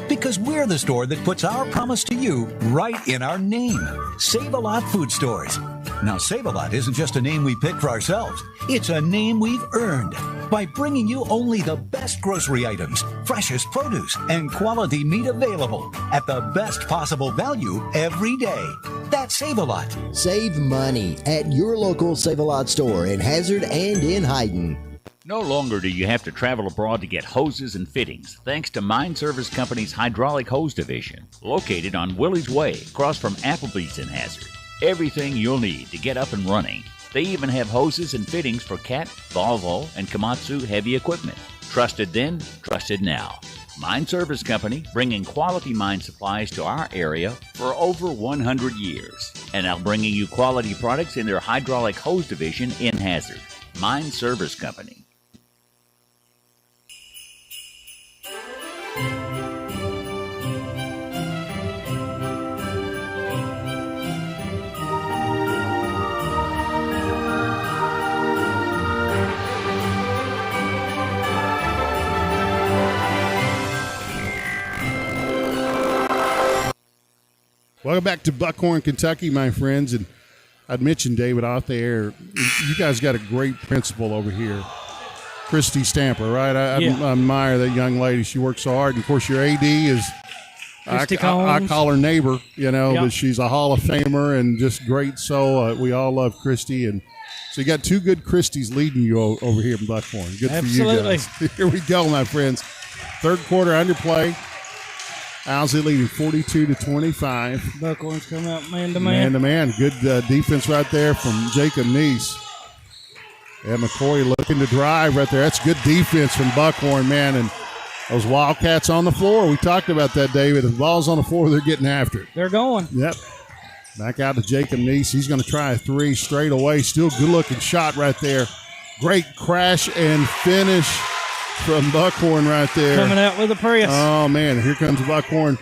Because we're the store that puts our promise to you right in our name. Save-A-Lot Food Stores. Now, Save-A-Lot isn't just a name we picked for ourselves. It's a name we've earned by bringing you only the best grocery items, freshest produce, and quality meat available at the best possible value every day. That's Save-A-Lot. Save money at your local Save-A-Lot store in Hazard and in Hayden. No longer do you have to travel abroad to get hoses and fittings, thanks to Mine Service Company's Hydraulic Hose Division, located on Willie's Way, across from Applebee's in Hazard. Everything you'll need to get up and running. They even have hoses and fittings for Cat, Volvo, and Komatsu heavy equipment. Trusted then, trusted now. Mine Service Company, bringing quality mine supplies to our area for over 100 years. And now bringing you quality products in their Hydraulic Hose Division in Hazard. Mine Service Company. Welcome back to Buckhorn, Kentucky, my friends. And I'd mentioned, David, off the air, you guys got a great principal over here. Christy Stamper, right? I admire that young lady. She works so hard. And, of course, your AD is I call her neighbor, but she's a Hall of Famer and just great. So we all love Christy. And so you got two good Christies leading you over here in Buckhorn. Good for you guys. Here we go, my friends. Third quarter underplay. Owsley leading 42-25. Buckhorns come out man-to-man. Man-to-man. Good defense right there from Jacob Neese. And McCoy looking to drive right there. That's good defense from Buckhorn, man. And those Wildcats on the floor. We talked about that, David. If the ball's on the floor, they're getting after it. They're going. Yep. Back out to Jacob Neese. He's going to try a three straight away. Still good-looking shot right there. Great crash and finish from Buckhorn right there. Coming out with a press. Oh, man. Here comes Buckhorn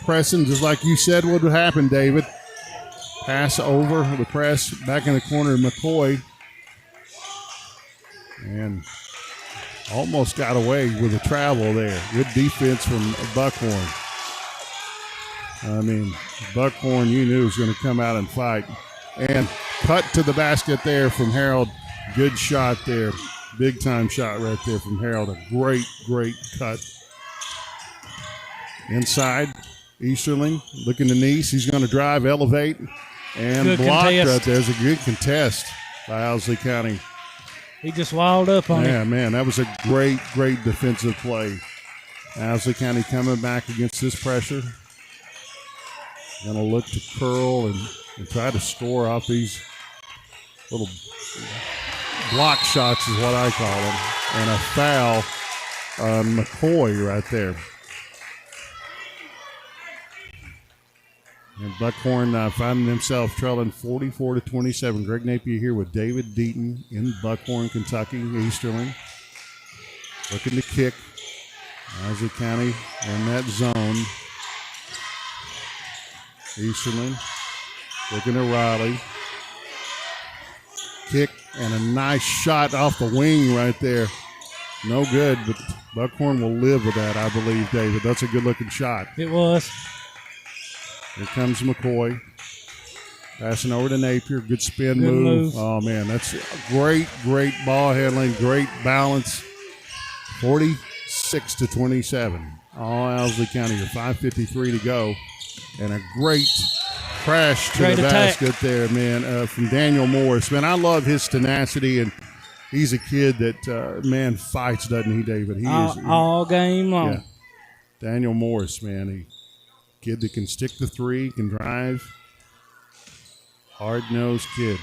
pressing, just like you said would happen, David. Pass over the press. Back in the corner of McCoy. And almost got away with a travel there. Good defense from Buckhorn. I mean, Buckhorn, you knew was going to come out and fight. And cut to the basket there from Harold. Good shot there. Big-time shot right there from Harold. A great, great cut. Inside, Easterling looking to Neese. He's going to drive, elevate, and good block contest. right there. There's a good contest by Owsley County. He just wild up on Yeah, it. man, that was a great, great defensive play. Owsley County coming back against this pressure. Going to look to curl and try to score off these little block shots is what I call them. And a foul on McCoy right there. And Buckhorn finding himself trailing 44-27. Greg Napier here with David Deaton in Buckhorn, Kentucky. Easterling looking to kick. Owsley County in that zone. Easterling looking at Riley. Kick and a nice shot off the wing right there. No good, but Buckhorn will live with that, I believe, David. That's a good-looking shot. It was. Here comes McCoy. Passing over to Napier. Good spin Good move. move. Oh, man, that's great, great ball handling, great balance. 46-27. All Owsley County with 5:53 to go. And a great crash to Great the attack. basket there, man, from Daniel Morris. Man, I love his tenacity, and he's a kid that, man, fights, doesn't he, David? He is All game long. Yeah. Daniel Morris, man, he kid that can stick the three, can drive. Hard-nosed kid.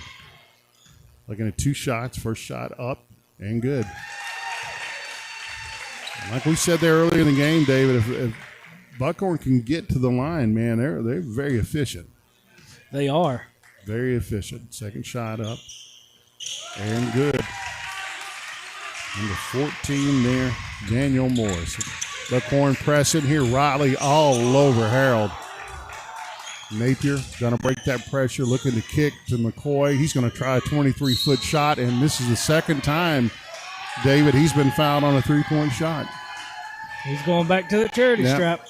Looking at two shots. First shot up and good. Like we said there earlier in the game, David, if Buckhorn can get to the line, man, they're very efficient. They are. Very efficient. Second shot up and good. Number 14 there, Daniel Morris. Buckhorn pressing here. Riley all over Harold. Napier going to break that pressure, looking to kick to McCoy. He's going to try a 23-foot shot, and this is the second time, David, he's been fouled on a three-point shot. He's going back to the charity strap.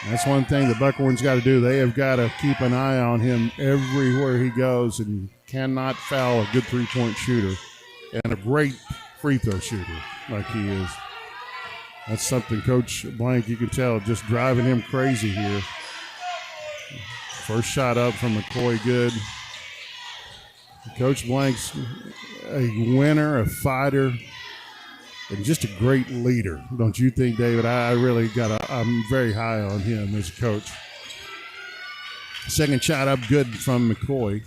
That's one thing the Buckhorns got to do. They have got to keep an eye on him everywhere he goes, and cannot foul a good three-point shooter and a great free throw shooter like he is. That's something Coach Blank, you can tell, just driving him crazy here. First shot up from McCoy, good. Coach Blank's a winner, a fighter, and just a great leader. Don't you think, David? I'm very high on him as a coach. Second shot up good from McCoy.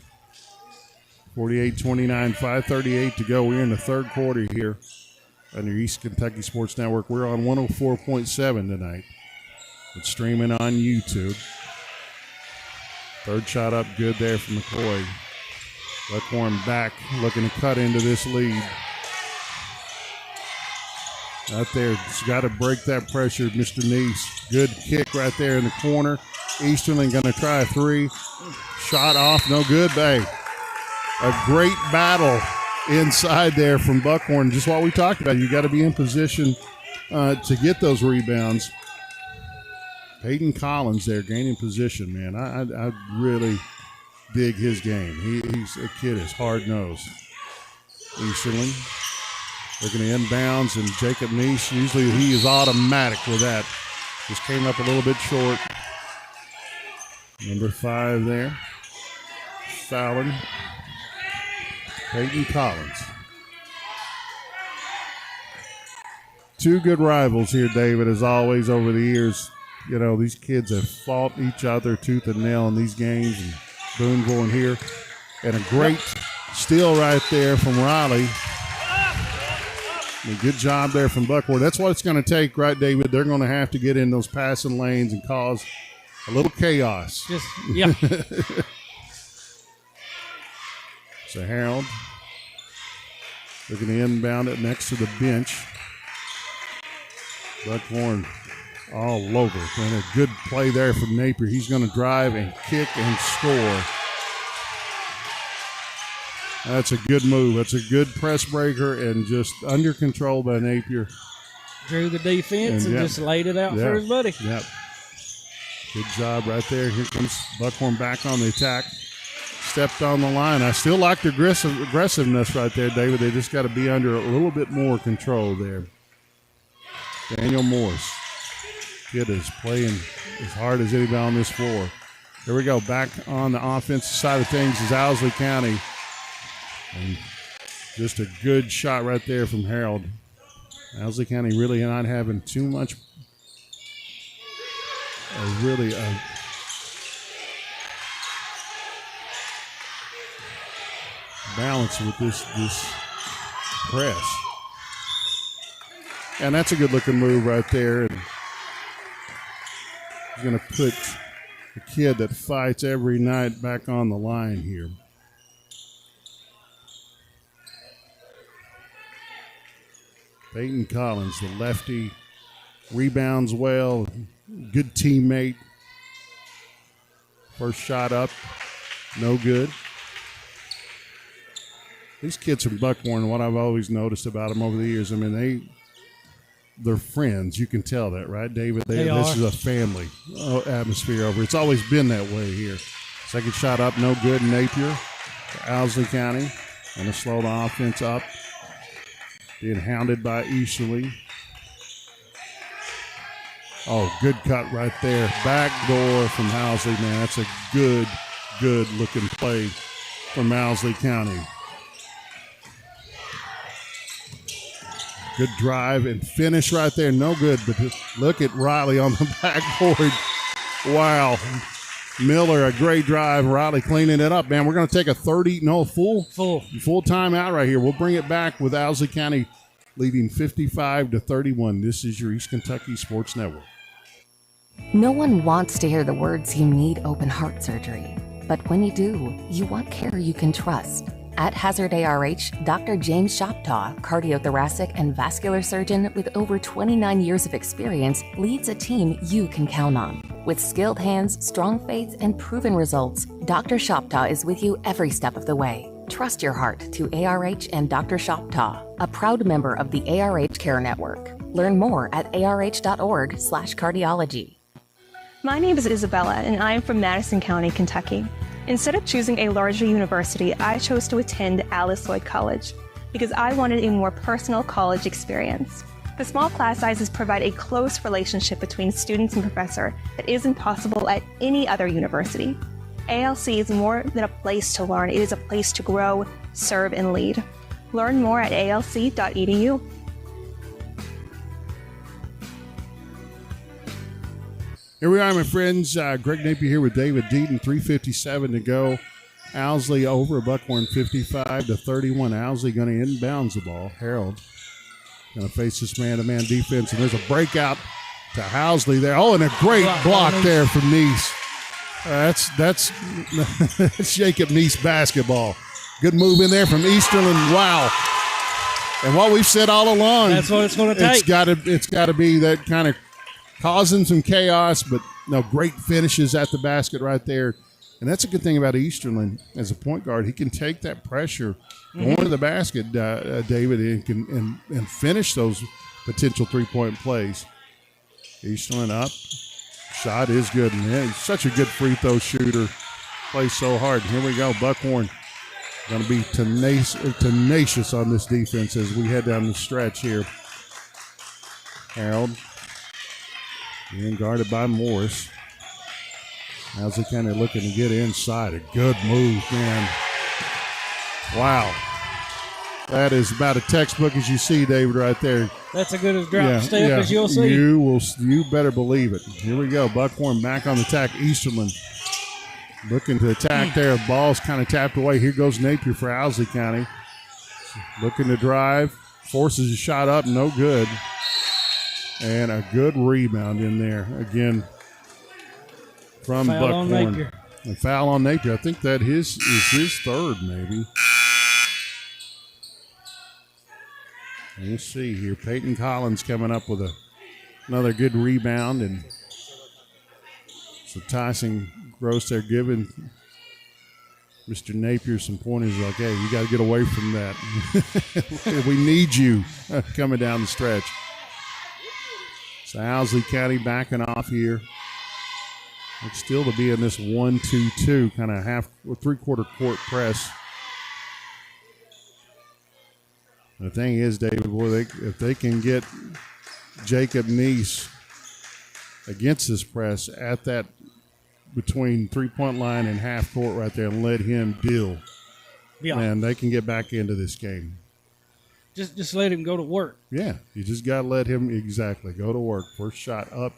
48-29, 5:38 to go. We're in the third quarter here on your East Kentucky Sports Network. We're on 104.7 tonight. It's streaming on YouTube. Third shot up good there from McCoy. Buckhorn back, looking to cut into this lead. Out there, just got to break that pressure, Mr. Neese. Good kick right there in the corner. Easterling going to try a three. Shot off, no good, babe. A great battle inside there from Buckhorn. Just what we talked about. You got to be in position to get those rebounds. Peyton Collins there gaining position, man. I really dig his game. He's a kid is hard-nosed. Easterling looking to inbounds, and Jacob Nice, usually he is automatic with that. Just came up a little bit short. Number 5 there. Fallon. Peyton Collins. 2 good rivals here, David, as always, over the years. You know, these kids have fought each other tooth and nail in these games, and Boonville in here. And a great steal right there from Riley. A good job there from Buckhorn. That's what it's going to take, right, David? They're going to have to get in those passing lanes and cause a little chaos. Yeah. So Harold looking to inbound it next to the bench. Buckhorn all over. And a good play there from Napier. He's going to drive and kick and score. That's a good move. That's a good press breaker and just under control by Napier. Drew the defense and just laid it out for his buddy. Yep. Good job right there. Here comes Buckhorn back on the attack. Stepped on the line. I still like the aggressiveness right there, David. They just got to be under a little bit more control there. Daniel Morris. Kid is playing as hard as anybody on this floor. Here we go. Back on the offensive side of things is Owsley County. And just a good shot right there from Harold. Owsley County really not having too much balance with this press. And that's a good looking move right there. And he's going to put a kid that fights every night back on the line here. Peyton Collins, the lefty, rebounds well, good teammate. First shot up, no good. These kids from Buckhorn, what I've always noticed about them over the years, I mean, they're friends. You can tell that, right, David? This is a family atmosphere over. It's always been that way here. Second shot up, no good. Napier, Owsley County, and to slow the offense up. Being hounded by Easterly. Oh, good cut right there. Back door from Owsley, man. That's a good looking play from Owsley County. Good drive and finish right there. No good, but look at Riley on the backboard. Wow. Miller, a great drive. Riley cleaning it up, man. We're going to take a full timeout right here. We'll bring it back with Owsley County leading 55-31. This is your East Kentucky Sports Network. No one wants to hear the words you need open heart surgery. But when you do, you want care you can trust. At Hazard ARH, Dr. James Shoptaw, cardiothoracic and vascular surgeon with over 29 years of experience, leads a team you can count on. With skilled hands, strong faith, and proven results, Dr. Shoptaw is with you every step of the way. Trust your heart to ARH and Dr. Shoptaw, a proud member of the ARH Care Network. Learn more at arh.org/cardiology. My name is Isabella, and I am from Madison County, Kentucky. Instead of choosing a larger university, I chose to attend OWSLEY College because I wanted a more personal college experience. The small class sizes provide a close relationship between students and professor that isn't possible at any other university. ALC is more than a place to learn, it is a place to grow, serve, and lead. Learn more at alc.edu. Here we are, my friends. Greg Napier here with David Deaton. 3:57 to go. Owsley over Buckhorn 55-31. Owsley going to inbounds the ball. Harold going to face this man-to-man defense, and there's a breakout to Owsley there. Oh, and a great block there from Nice. That's Jacob Nice basketball. Good move in there from Easterland. Wow. And what we've said all along, that's what it's going to take. It's got to be that kind of causing some chaos, but no, great finishes at the basket right there. And that's a good thing about Easterland as a point guard. He can take that pressure going to the basket, David, and finish those potential three-point plays. Easterland up. Shot is good. Man, he's such a good free throw shooter. plays so hard. Here we go. Buckhorn going to be tenacious on this defense as we head down the stretch here. Harold being guarded by Morris. Owsley County looking to get inside. A good move, man. Wow. That is about a textbook as you see, David, right there. That's a good as drop step as you'll see. You better believe it. Here we go. Buckhorn back on the attack. Easterland looking to attack there. Ball's kind of tapped away. Here goes Napier for Owsley County. Looking to drive. Forces a shot up. No good. And a good rebound in there. Again, from Buckhorn. A foul on Napier. I think that is his third, maybe. Let's see here. Peyton Collins coming up with another good rebound. And so Tyson Gross there giving Mr. Napier some pointers like, hey, you got to get away from that. We need you coming down the stretch. So Owsley County backing off here. It's still to be in this 1-2-2 kind of half or three-quarter court press. The thing is, David, boy, if they can get Jacob Neese against this press at that between three-point line and half court right there and let him deal, man, they can get back into this game. Just let him go to work. Yeah, you just got to let him go to work. First shot up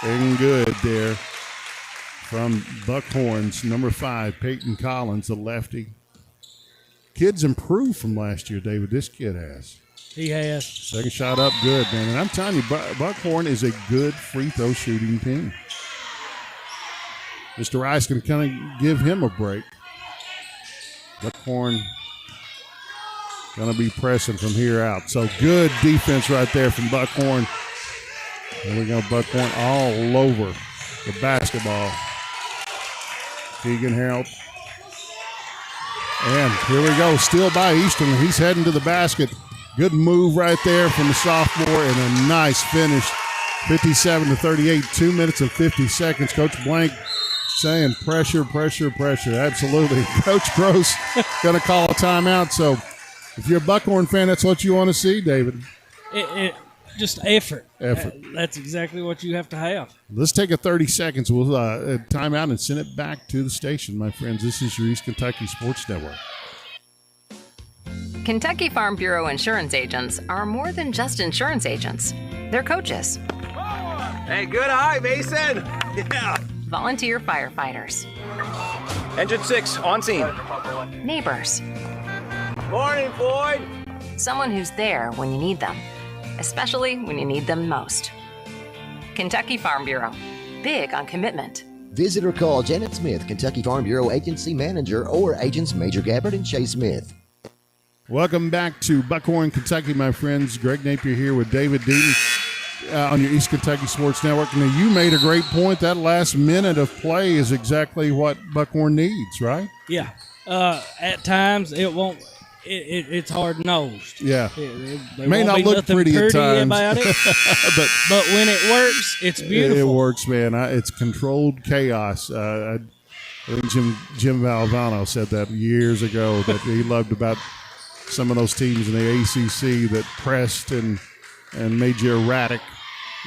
and good there from Buckhorn's number 5, Peyton Collins, the lefty. Kid's improved from last year, David. This kid has. He has. Second shot up, good, man. And I'm telling you, Buckhorn is a good free throw shooting team. Mr. Rice can kind of give him a break. Buckhorn going to be pressing from here out. So good defense right there from Buckhorn. There we go, Buckhorn all over the basketball. Keegan Harold. And here we go, still by Eastern. He's heading to the basket. Good move right there from the sophomore and a nice finish. 57-38, 2 minutes and 50 seconds. Coach Blank saying pressure. Absolutely. Coach Gross going to call a timeout. So if you're a Buckhorn fan, that's what you want to see, David. Just effort. Effort. That's exactly what you have to have. Let's take a 30 seconds. We'll time out and send it back to the station, my friends. This is your East Kentucky Sports Network. Kentucky Farm Bureau insurance agents are more than just insurance agents. They're coaches. Hey, good eye, Mason. Yeah. Volunteer firefighters. Engine 6, on scene. Neighbors. Morning, Floyd. Someone who's there when you need them, especially when you need them most. Kentucky Farm Bureau. Big on commitment. Visit or call Janet Smith, Kentucky Farm Bureau Agency Manager, or Agents Major Gabbard and Shay Smith. Welcome back to Buckhorn, Kentucky, my friends. Greg Napier here with David Deaton on your East Kentucky Sports Network. Now, you made a great point. That last minute of play is exactly what Buckhorn needs, right? Yeah. At times, it won't. It's hard nosed. Yeah, they may not look pretty at times, about it, but when it works, it's beautiful. It works, man. It's controlled chaos. I think Jim Valvano said that years ago that he loved about some of those teams in the ACC that pressed and made you erratic.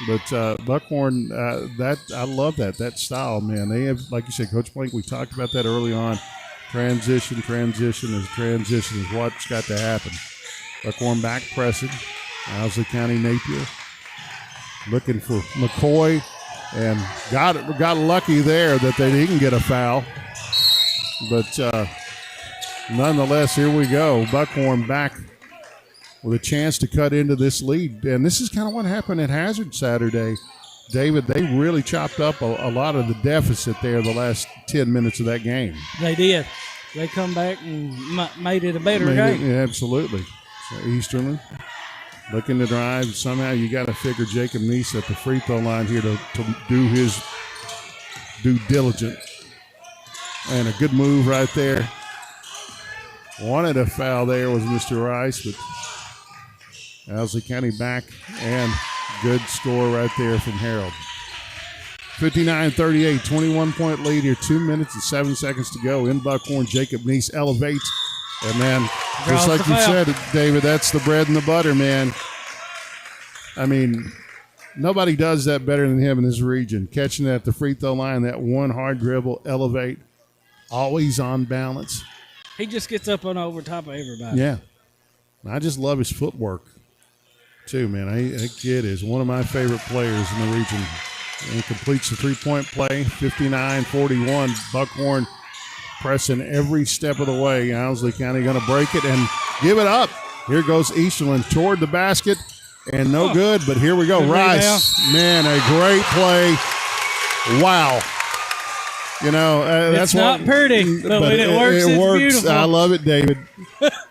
But Buckhorn, I love that style, man. They have, like you said, Coach Blank. We talked about that early on. Transition is what's got to happen. Buckhorn back pressing. Owsley County Napier looking for McCoy and got lucky there that they didn't get a foul. But nonetheless, here we go. Buckhorn back with a chance to cut into this lead. And this is kind of what happened at Hazard Saturday. David, they really chopped up a lot of the deficit there the last 10 minutes of that game. They did. They come back and made it a better game. Yeah, absolutely. So Easterland looking to drive. Somehow you got to figure Jacob Neese at the free throw line here to do his due diligence. And a good move right there. Wanted a foul there was Mr. Rice, but Owsley County back and good score right there from Harold. 59-38, 21-point lead here. 2 minutes and 7 seconds to go. In Buckhorn, Jacob Neese elevates. And, man, just like you said, David, that's the bread and the butter, man. I mean, nobody does that better than him in this region. Catching it at the free throw line, that one hard dribble, elevate, always on balance. He just gets up and over top of everybody. Yeah. I just love his footwork, too, man. That kid is one of my favorite players in the region. And completes the three-point play, 59-41. Buckhorn pressing every step of the way. Owsley County going to break it and give it up. Here goes Easterland toward the basket, and no good, but here we go. Good Rice, man, a great play. Wow. You know, that's it's not pretty, but when it works, it's beautiful. I love it, David.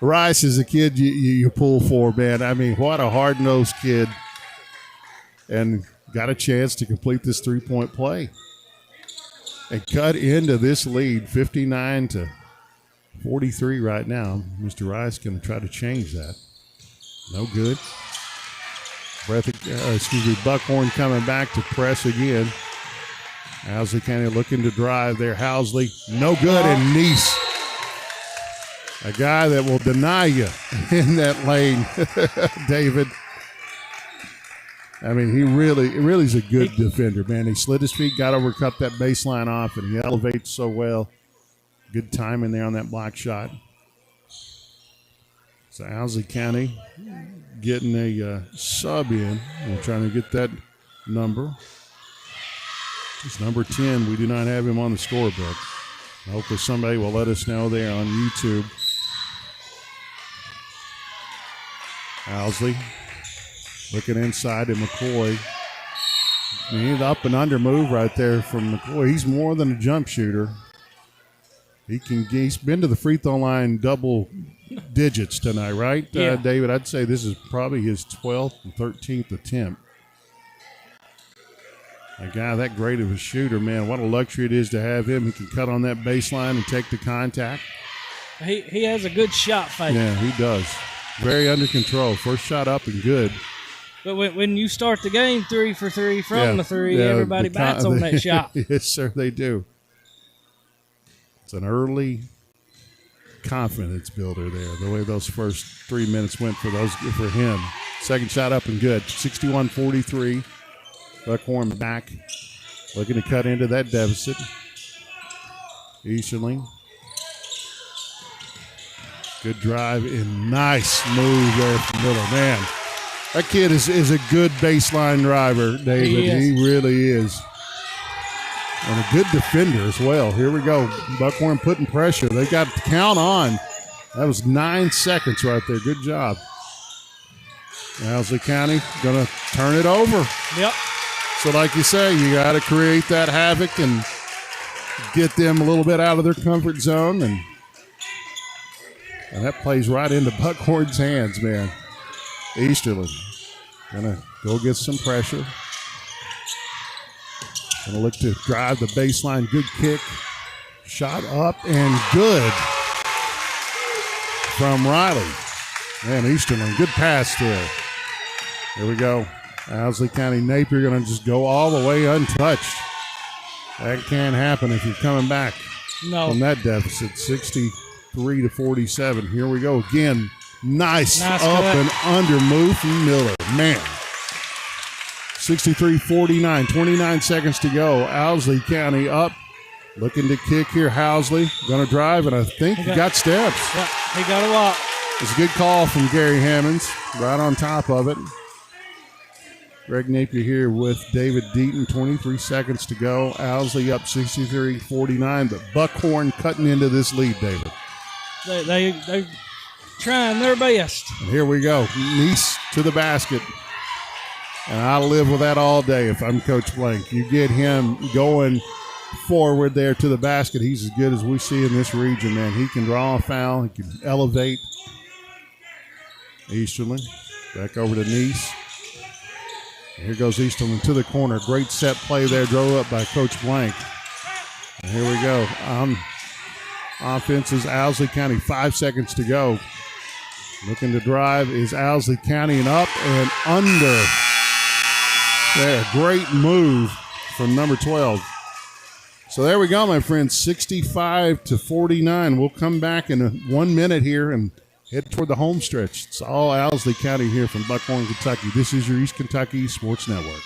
Rice is a kid you pull for, man. I mean, what a hard-nosed kid. And got a chance to complete this three-point play and cut into this lead, 59-43 right now. Mr. Rice going to try to change that. No good. Buckhorn coming back to press again. Owsley County looking to drive there. Housley, no good, and Neese, a guy that will deny you in that lane, David. I mean, he really is a good defender, man. He slid his feet, got over, cut that baseline off, and he elevates so well. Good timing there on that block shot. So Owsley County getting a sub in. We're trying to get that number. It's number 10. We do not have him on the scorebook. Hopefully somebody will let us know there on YouTube. Owsley looking inside to McCoy. I mean, the up and under move right there from McCoy. He's more than a jump shooter. He's been to the free throw line double digits tonight, right, Yeah. David? I'd say this is probably his 12th and 13th attempt. A guy that great of a shooter, man, what a luxury it is to have him. He can cut on that baseline and take the contact. He has a good shot fake. Yeah, he does. Very under control. First shot up and good. But when you start the game 3 for 3 from the three, everybody bats on that shot. Yes, sir, they do. It's an early confidence builder there, the way those first 3 minutes went for him. Second shot up and good. 61-43. Buckhorn back, looking to cut into that deficit. Easterling. Good drive and nice move there from Miller. Man, that kid is a good baseline driver, David. He really is. And a good defender as well. Here we go. Buckhorn putting pressure. They got to count on. That was 9 seconds right there. Good job. Owsley County going to turn it over. Yep. So like you say, you got to create that havoc and get them a little bit out of their comfort zone. And that plays right into Buckhorn's hands, man. Easterling going to go get some pressure. Going to look to drive the baseline. Good kick. Shot up and good from Riley. Man, Easterling, good pass there. Here we go. Owsley County Napier going to just go all the way untouched. That can't happen if you're coming back from that deficit. 63-47. Here we go again. Nice up and under move from Miller. Man. 63-49. 29 seconds to go. Owsley County up. Looking to kick here. Housley going to drive, and I think he got steps. Yeah, he got a lot. It's a good call from Gary Hammonds. Right on top of it. Greg Napier here with David Deaton. 23 seconds to go. Owsley up 63-49, but Buckhorn cutting into this lead, David. They're trying their best. And here we go. Neese to the basket. And I'll live with that all day if I'm Coach Blank. You get him going forward there to the basket. He's as good as we see in this region, man. He can draw a foul. He can elevate. Easterling back over to Neese. Here goes Easterling to the corner. Great set play there, drove up by Coach Blank. And here we go. Offense is Owsley County. 5 seconds to go. Looking to drive is Owsley County, and up and under. There, great move from number 12. So there we go, my friends, 65-49. We'll come back in 1 minute here and head toward the home stretch. It's all Owsley County here from Buckhorn, Kentucky. This is your East Kentucky Sports Network.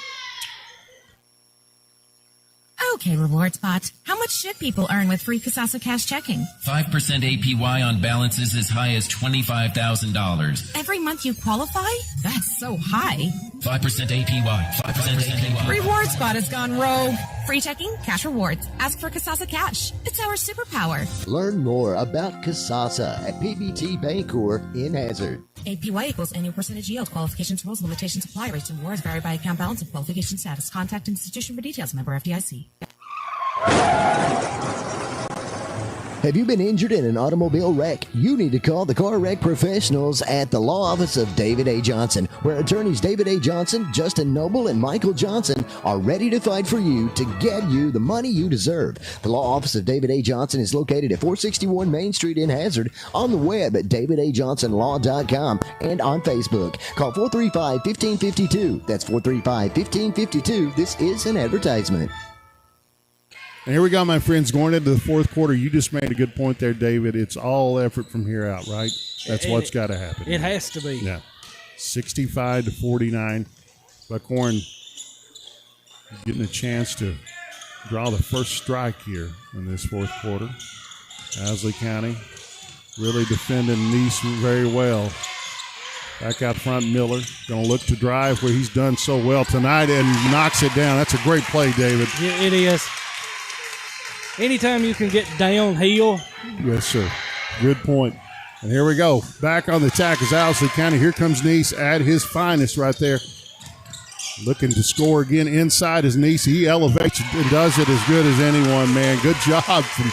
Okay, Reward Spot. How much should people earn with free Kasasa Cash checking? 5% APY on balances as high as $25,000. Every month you qualify? That's so high. 5% APY. 5% APY. Reward Spot has gone rogue. Free checking, cash rewards. Ask for Kasasa Cash. It's our superpower. Learn more about Kasasa at PBT Bancorp in Hazard. APY equals annual percentage yield. Qualifications, rules, limitations, apply. Rates and rewards vary by account balance and qualification status. Contact institution for details. Member FDIC. Have you been injured in an automobile wreck? You need to call the car wreck professionals at the law office of David A. Johnson, where attorneys David A. Johnson, Justin Noble, and Michael Johnson are ready to fight for you to get you the money you deserve. The law office of David A. Johnson is located at 461 Main Street in Hazard, on the web at davidajohnsonlaw.com, and on Facebook. Call 435-1552. That's 435-1552. This is an advertisement. And here we go, my friends, going into the fourth quarter. You just made a good point there, David. It's all effort from here out, right? That's what's got to happen. It has to be. Yeah. 65-49. Buckhorn getting a chance to draw the first strike here in this fourth quarter. Owsley County really defending Nice very well. Back out front, Miller going to look to drive where he's done so well tonight and knocks it down. That's a great play, David. Yeah, it is. Anytime you can get downhill. Yes, sir. Good point. And here we go. Back on the attack is Owsley County. Here comes Nice at his finest right there. Looking to score again inside is Nice. He elevates and does it as good as anyone, man. Good job from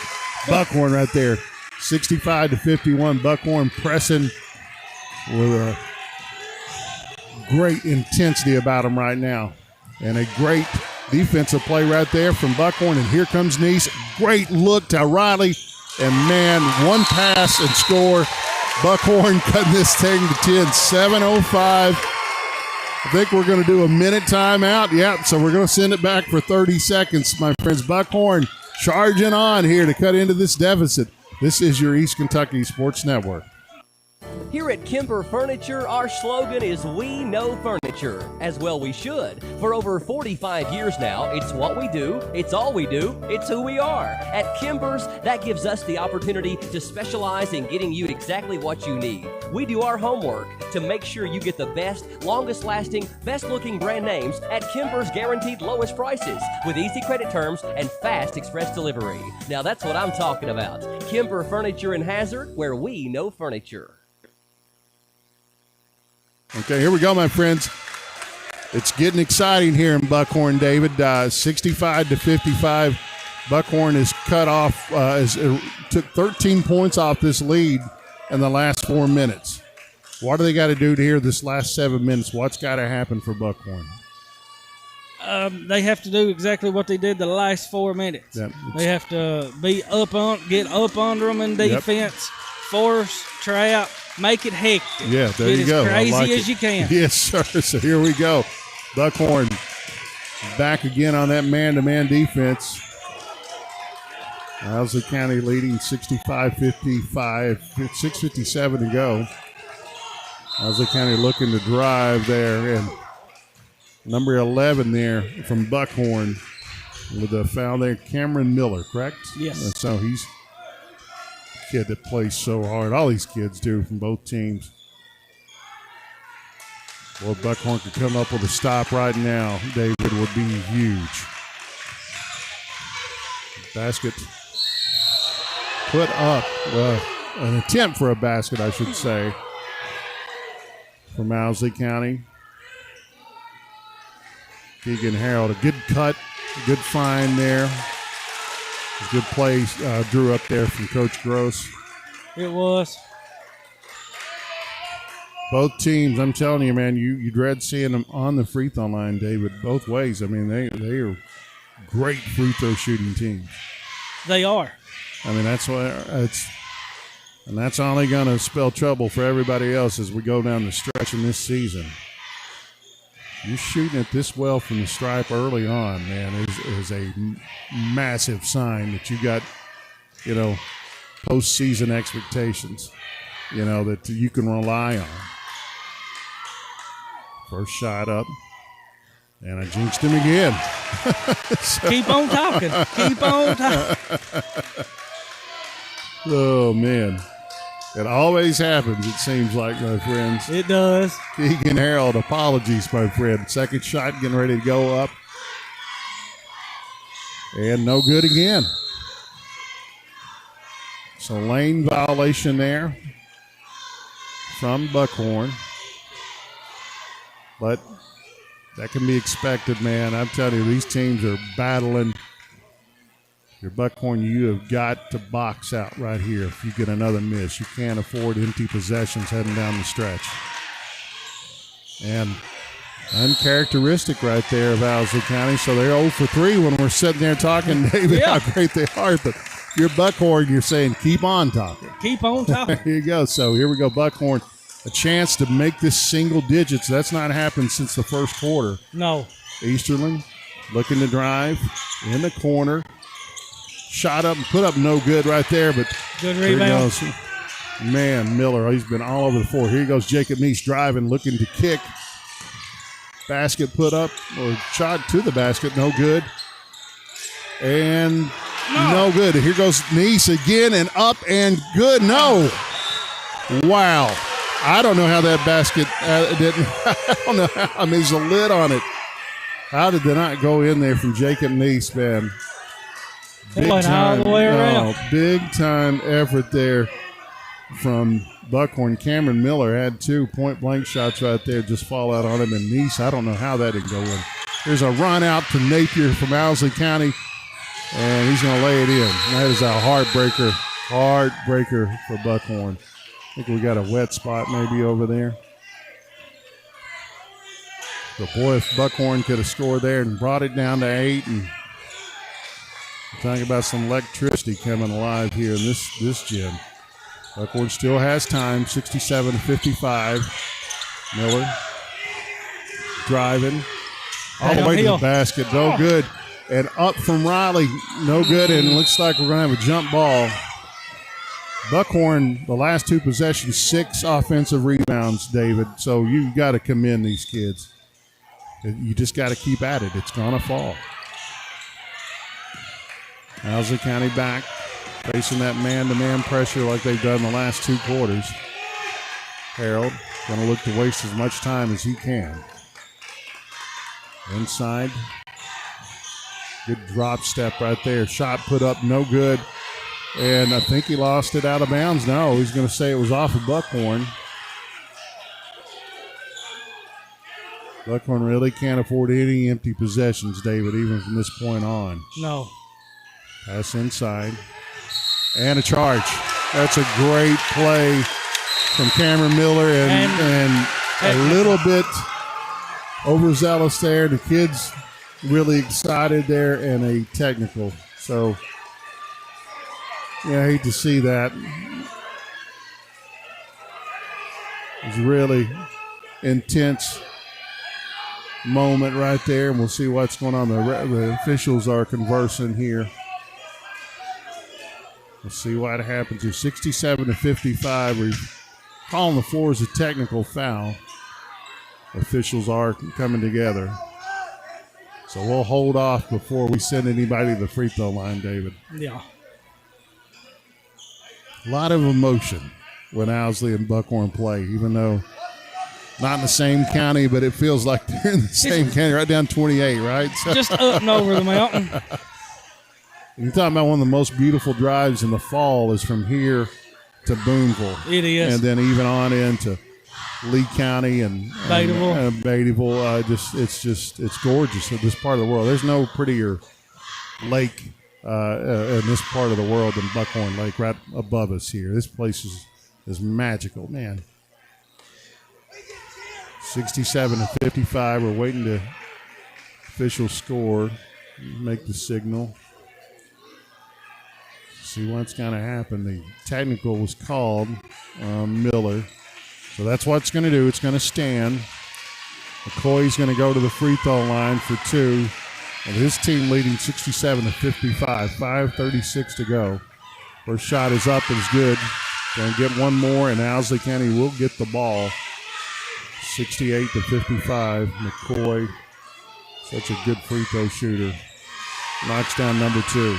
Buckhorn right there. 65-51. Buckhorn pressing with a great intensity about him right now. And a great defensive play right there from Buckhorn. And here comes Nice. Great look to Riley. And, man, one pass and score. Buckhorn cutting this thing to 10. 7:05. I think we're going to do a minute timeout. Yeah, so we're going to send it back for 30 seconds, my friends. Buckhorn charging on here to cut into this deficit. This is your East Kentucky Sports Network. Here at Kimber Furniture, our slogan is "We know furniture." As well we should. For over 45 years now, it's what we do, it's all we do, it's who we are. At Kimber's, that gives us the opportunity to specialize in getting you exactly what you need. We do our homework to make sure you get the best, longest-lasting, best-looking brand names at Kimber's guaranteed lowest prices with easy credit terms and fast express delivery. Now that's what I'm talking about. Kimber Furniture in Hazard, where we know furniture. Okay, here we go, my friends. It's getting exciting here in Buckhorn, David. 65-55. Buckhorn is cut off, took 13 points off this lead in the last 4 minutes. What do they got to do to here this last 7 minutes? What's got to happen for Buckhorn? They have to do exactly what they did the last 4 minutes. Yep. They have to get up under them in defense, force, trap, make it hectic. Yeah, there you go. Get as crazy like as you can. Yes, sir. So here we go. Buckhorn back again on that man-to-man defense. Owsley County leading 65-55, 6:57 to go. Owsley County looking to drive there, and number 11 there from Buckhorn with a foul there, Cameron Miller, correct? Yes. And so he's a kid that plays so hard. All these kids do from both teams. Boy, Buckhorn could come up with a stop right now, David, would be huge. Basket put up, an attempt for a basket, I should say, from Owsley County. Keegan Harold, a good cut, good find there. A good play drew up there from Coach Gross. It was. Both teams, I'm telling you, man, you dread seeing them on the free throw line, David, both ways. I mean, they are great free throw shooting teams. They are. I mean, that's only going to spell trouble for everybody else as we go down the stretch in this season. You're shooting it this well from the stripe early on, man, is a massive sign that you got, postseason expectations, that you can rely on. First shot up, and I jinxed him again. Keep on talking. Keep on talking. Oh, man. It always happens, it seems like, my friends. It does. Keegan Harold, apologies, my friend. Second shot getting ready to go up. And no good again. So lane violation there from Buckhorn. But that can be expected, man. I'm telling you, these teams are battling. Your Buckhorn, you have got to box out right here if you get another miss. You can't afford empty possessions heading down the stretch. And uncharacteristic right there of Owsley County. So they're 0 for 3 when we're sitting there talking, David, how great they are. But your Buckhorn, you're saying keep on talking. Keep on talking. Here you go. So here we go, Buckhorn. A chance to make this single digits. That's not happened since the first quarter. No. Easterling looking to drive in the corner. Shot up and put up no good right there, but good rebound. Man, Miller, he's been all over the floor. Here goes Jacob Neese driving, looking to kick. Basket put up, or shot to the basket, no good. And no good. Here goes Neese again, and up and good. No. Wow. I don't know how that basket didn't. I don't know how. I mean, there's a lid on it. How did they not go in there from Jacob Neese, man? Big time, all the way around. Big time effort there from Buckhorn. Cameron Miller had 2 point-blank shots right there, just fall out on him. And Neese, I don't know how that didn't go in. There's a run out to Napier from Owsley County, and he's going to lay it in. That is a heartbreaker for Buckhorn. I think we got a wet spot maybe over there. But boy, if Buckhorn could have scored there and brought it down to 8, and talking about some electricity coming alive here in this gym. Buckhorn still has time, 67-55. Miller driving all the way to the basket, no good. And up from Riley, no good, and it looks like we're going to have a jump ball. Buckhorn, the last 2 possessions, 6 offensive rebounds, David. So you've got to commend these kids. You just got to keep at it. It's going to fall. Owsley County back, facing that man-to-man pressure like they've done the last 2 quarters. Harold going to look to waste as much time as he can. Inside. Good drop step right there. Shot put up, no good. And I think he lost it out of bounds. No, he's going to say it was off of Buckhorn. Buckhorn really can't afford any empty possessions, David, even from this point on. No. Pass inside. And a charge. That's a great play from Cameron Miller and a little bit overzealous there. The kids really excited there and a technical. So, yeah, I hate to see that. It was really intense moment right there, and we'll see what's going on. The officials are conversing here. We'll see what happens here. 67-55. We're calling the floor as a technical foul. Officials are coming together. So we'll hold off before we send anybody to the free throw line, David. Yeah. A lot of emotion when Owsley and Buckhorn play, even though not in the same county, but it feels like they're in the same county, right down 28, right? So just up and over the mountain. You're talking about one of the most beautiful drives in the fall is from here to Boonville. It is. And then even on into Lee County and Beattyville. It's gorgeous in this part of the world. There's no prettier lake in this part of the world than Buckhorn Lake right above us here. This place is magical, man. 67-55. We're waiting to official score, make the signal. See what's going to happen. The technical was called Miller. So that's what it's going to do. It's going to stand. McCoy's going to go to the free throw line for 2. And his team leading 67-55. 5:36 to go. First shot is up and is good. Going to get one more, and Owsley County will get the ball. 68-55. McCoy, such a good free throw shooter, knocks down number 2.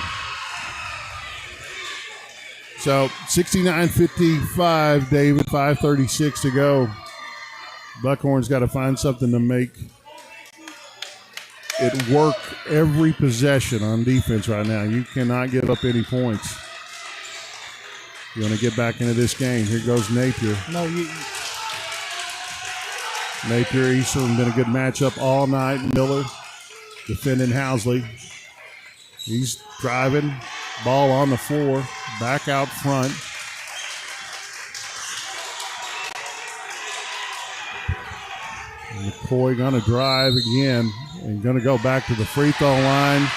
So 69-55, David, 5:36 to go. Buckhorn's got to find something to make it work every possession on defense right now. You cannot give up any points. You want to get back into this game. Here goes Napier. Napier, Eastern, been a good matchup all night. Miller defending Owsley. He's driving. Ball on the floor. Back out front. McCoy going to drive again and going to go back to the free throw line.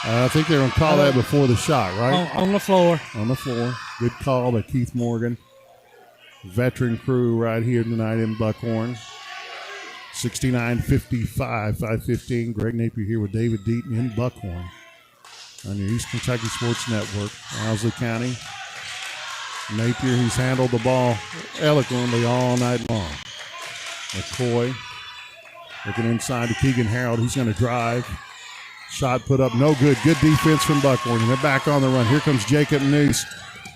I think they're going to call that before the shot, right? On the floor. On the floor. Good call by Keith Morgan. Veteran crew right here tonight in Buckhorn. 69-55, 5:15. Greg Napier here with David Deaton in Buckhorn on your East Kentucky Sports Network. Owsley County. Napier, he's handled the ball eloquently all night long. McCoy looking inside to Keegan Harold. He's going to drive. Shot put up, no good. Good defense from Buckhorn. And they're back on the run. Here comes Jacob Neese.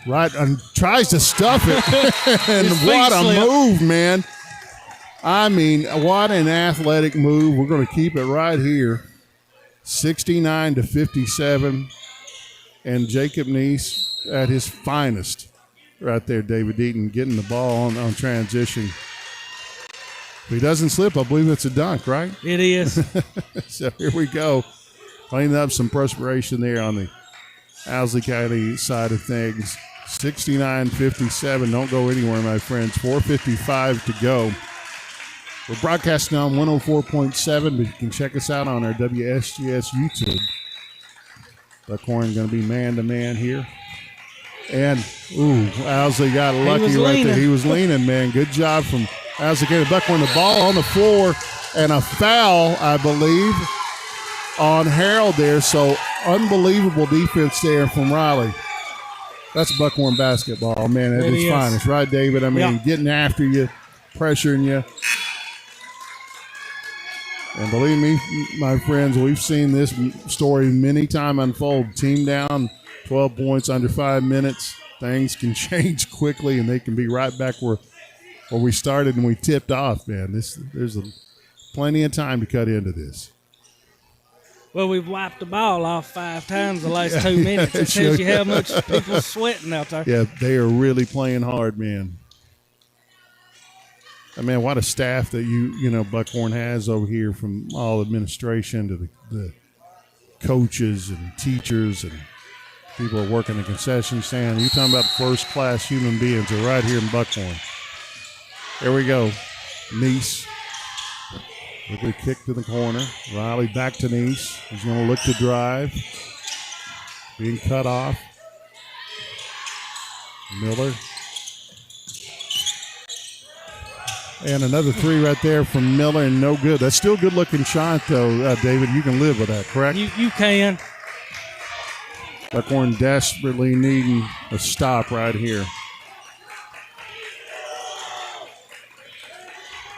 Right, and tries to stuff it. And what a move, man. I mean, what an athletic move. We're going to keep it right here. 69-57. And Jacob Neese at his finest right there, David Deaton, getting the ball on transition. If he doesn't slip, I believe it's a dunk, right? It is. So here we go. Cleaning up some perspiration there on the Owsley County side of things. 69-57. Don't go anywhere, my friends. 4:55 to go. We're broadcasting on 104.7, but you can check us out on our WSGS YouTube. Buckhorn going to be man-to-man here. And, Owsley got lucky right there. He was leaning, man. Good job from Owsley County. Buckhorn, the ball on the floor, and a foul, I believe, on Harold there. So, unbelievable defense there from Riley. That's Buckhorn basketball, man, at its finest. Right, David? I mean, getting after you, pressuring you. And believe me, my friends, we've seen this story many times unfold. Team down, 12 points under 5 minutes. Things can change quickly, and they can be right back where we started and we tipped off, man. There's plenty of time to cut into this. Well, we've wiped the ball off 5 times the last 2 minutes. It tells you how much people are sweating out there. Yeah, they are really playing hard, man. I mean, what a staff that Buckhorn has over here, from all administration to the coaches and teachers and people are working the concession stand. You're talking about first-class human beings are right here in Buckhorn. There we go. Neese. Quickly kick to the corner. Riley back to Neese. He's going to look to drive. Being cut off. Miller. And another 3 right there from Miller, and no good. That's still a good-looking shot, though, David. You can live with that, correct? You can. Buckhorn desperately needing a stop right here.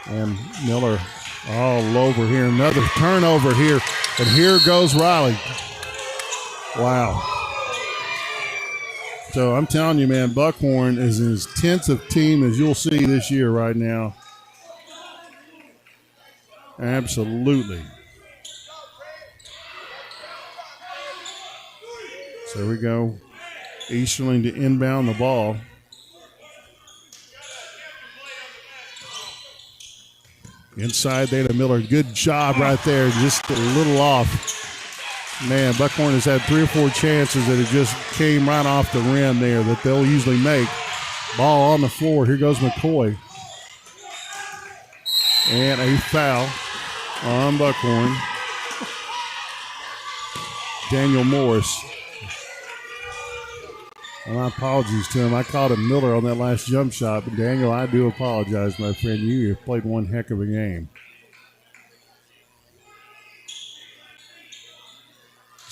And Miller all over here. Another turnover here. And here goes Riley. Wow. So I'm telling you, man, Buckhorn is as tense a team as you'll see this year right now. Absolutely. So there we go. Easterling to inbound the ball. Inside there to Miller. Good job right there. Just a little off. Man, Buckhorn has had 3 or 4 chances that have just came right off the rim there that they'll usually make. Ball on the floor. Here goes McCoy. And a foul on Buckhorn. Daniel Morris. And my apologies to him. I called him Miller on that last jump shot. But, Daniel, I do apologize, my friend. You have played one heck of a game.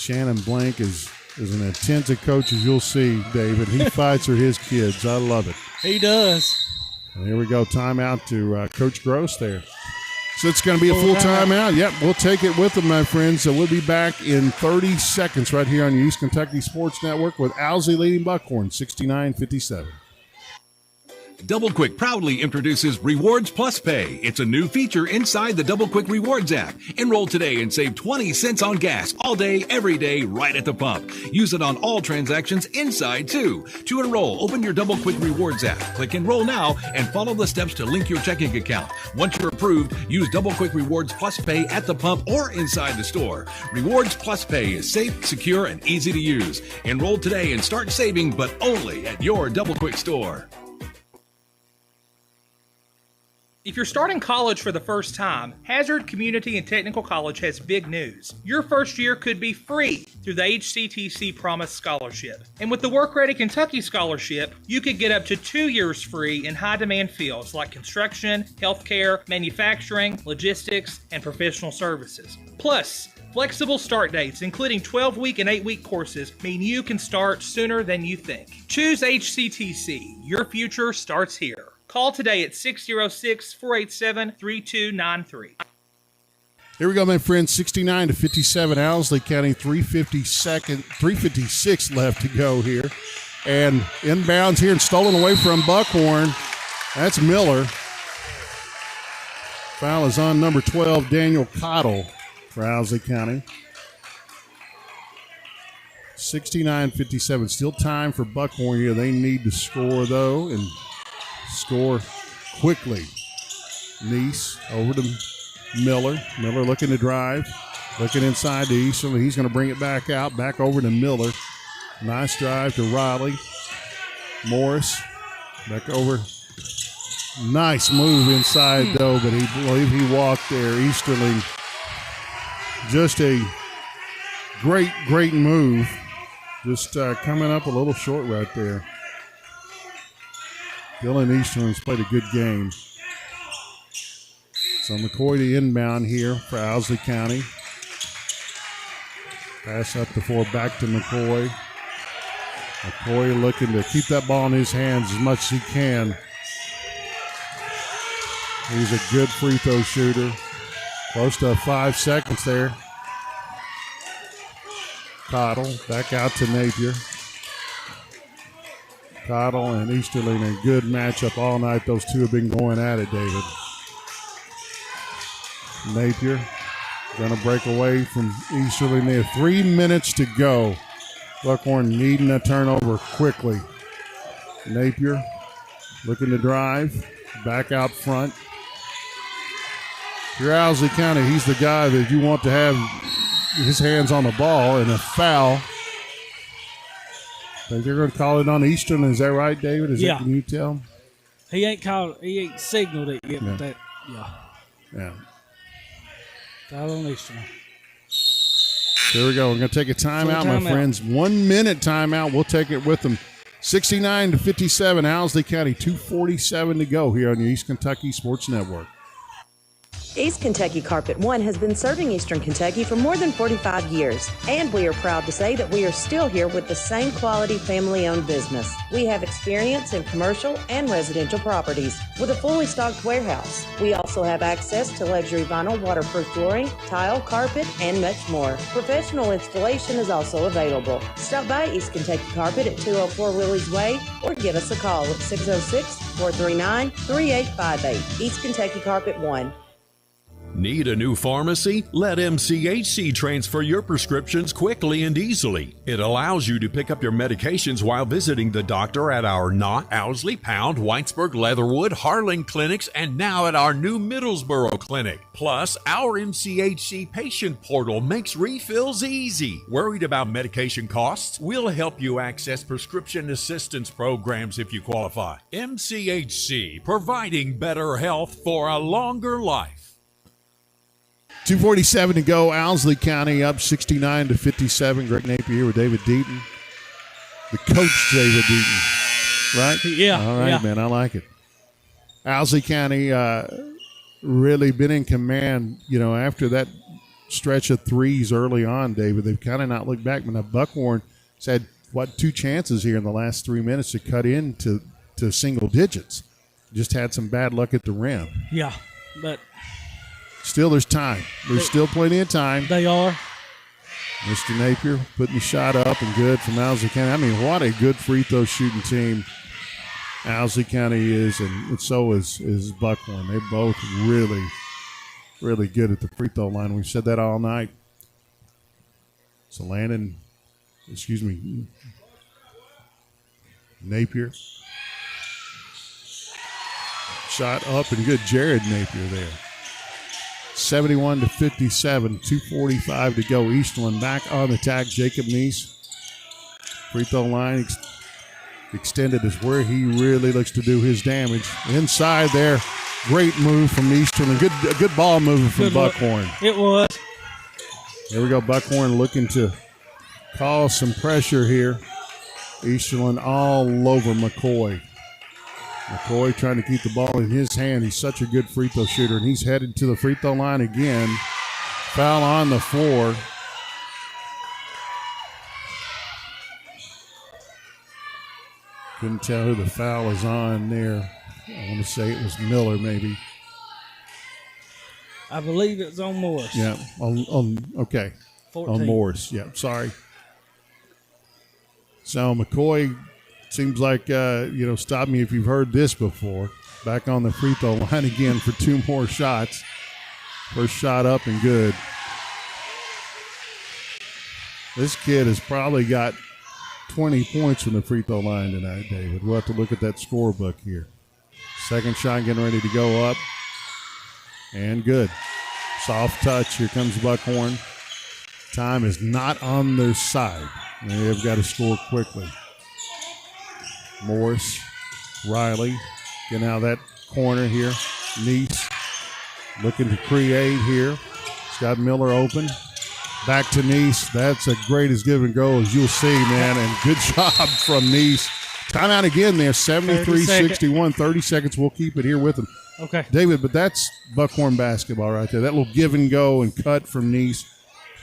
Shannon Blank is an attentive coach as you'll see, David. He fights for his kids. I love it. He does. And here we go. Timeout to Coach Gross there. So it's going to be a full timeout. Yep, we'll take it with them, my friends. So we'll be back in 30 seconds right here on the East Kentucky Sports Network with OWSLEY leading Buckhorn 69-57. Double Quick proudly introduces Rewards Plus Pay. It's a new feature inside the Double Quick Rewards app. Enroll today and save 20 cents on gas all day, every day, right at the pump. Use it on all transactions inside, too. To enroll, open your Double Quick Rewards app. Click Enroll now and follow the steps to link your checking account. Once you're approved, use Double Quick Rewards Plus Pay at the pump or inside the store. Rewards Plus Pay is safe, secure, and easy to use. Enroll today and start saving, but only at your Double Quick store. If you're starting college for the first time, Hazard Community and Technical College has big news. Your first year could be free through the HCTC Promise Scholarship. And with the Work Ready Kentucky Scholarship, you could get up to 2 years free in high-demand fields like construction, healthcare, manufacturing, logistics, and professional services. Plus, flexible start dates, including 12-week and 8-week courses, mean you can start sooner than you think. Choose HCTC. Your future starts here. Call today at 606-487-3293. Here we go, my friends. 69-57. OWSLEY County, 356 left to go here. And inbounds here and stolen away from Buckhorn. That's Miller. Foul is on number 12, Daniel Cottle for OWSLEY County. 69-57. Still time for Buckhorn here. They need to score, though, and score quickly. Neese over to Miller. Miller looking to drive. Looking inside to Easterly. He's going to bring it back out. Back over to Miller. Nice drive to Riley. Morris. Back over. Nice move inside, though, but he believe he walked there. Easterly. Just a great move. Just coming up a little short right there. Dylan Easterlin's played a good game. So McCoy to inbound here for OWSLEY County. Pass up the floor back to McCoy. McCoy looking to keep that ball in his hands as much as he can. He's a good free throw shooter. Close to 5 seconds there. Cottle back out to Napier. Cottle and Easterly in a good matchup all night. Those two have been going at it, David. Napier going to break away from Easterly. They have 3 minutes to go. Buckhorn needing a turnover quickly. Napier looking to drive. Back out front. If you're OWSLEY County, he's the guy that you want to have his hands on the ball, and a foul. I think they're going to call it on Eastern. Is that right, David? Yeah. Can you tell? He ain't signaled it yet, but that, Yeah. Call on Eastern. There we go. We're going to take a timeout, my friends. 1 minute timeout. We'll take it with them. 69-57, OWSLEY County, 2:47 to go here on the East Kentucky Sports Network. East Kentucky Carpet One has been serving Eastern Kentucky for more than 45 years, and we are proud to say that we are still here with the same quality family-owned business. We have experience in commercial and residential properties with a fully stocked warehouse. We also have access to luxury vinyl waterproof flooring, tile, carpet, and much more. Professional installation is also available. Stop by East Kentucky Carpet at 204 Willie's Way or give us a call at 606-439-3858. East Kentucky Carpet One. Need a new pharmacy? Let MCHC transfer your prescriptions quickly and easily. It allows you to pick up your medications while visiting the doctor at our Knott, OWSLEY, Pound, Whitesburg, Leatherwood, Harlan clinics, and now at our new Middlesboro clinic. Plus, our MCHC patient portal makes refills easy. Worried about medication costs? We'll help you access prescription assistance programs if you qualify. MCHC, providing better health for a longer life. 2:47 to go. OWSLEY County up 69-57. Greg Napier here with David Deaton. The coach, David Deaton. Right? Yeah. All right, man. I like it. OWSLEY County really been in command, after that stretch of threes early on, David. They've kind of not looked back. But now Buckhorn has had, 2 chances here in the last 3 minutes to cut into single digits. Just had some bad luck at the rim. Yeah, but still there's time. There's still plenty of time. They are. Mr. Napier putting the shot up and good from Owsley County. I mean, what a good free throw shooting team Owsley County is, and so is Buckhorn. They're both really, really good at the free throw line. We've said that all night. So Napier. Shot up and good. Jared Napier there. 71-57, 2:45 to go. Eastland back on the attack. Jacob Neese. Free throw line extended is where he really looks to do his damage. Inside there, great move from Eastland. A good ball movement from Buckhorn. It was. Here we go. Buckhorn looking to cause some pressure here. Eastland all over McCoy. McCoy trying to keep the ball in his hand. He's such a good free throw shooter, and he's headed to the free throw line again. Foul on the floor. Couldn't tell who the foul was on there. I want to say it was Miller, maybe. I believe it's on Morris. Yeah, okay. 14. On Morris, yeah, sorry. So McCoy seems like, stop me if you've heard this before. Back on the free throw line again for 2 more shots. First shot up and good. This kid has probably got 20 points from the free throw line tonight, David. We'll have to look at that scorebook here. Second shot getting ready to go up. And good. Soft touch. Here comes Buckhorn. Time is not on their side. They've got to score quickly. Morris, Riley, getting out of that corner here. Neese looking to create here. He's got Miller open. Back to Neese. That's a great as give and go as you'll see, man. And good job from Neese. Timeout again there, 73-61. 30 seconds. We'll keep it here with him. Okay. David, but that's Buckhorn basketball right there. That little give and go and cut from Neese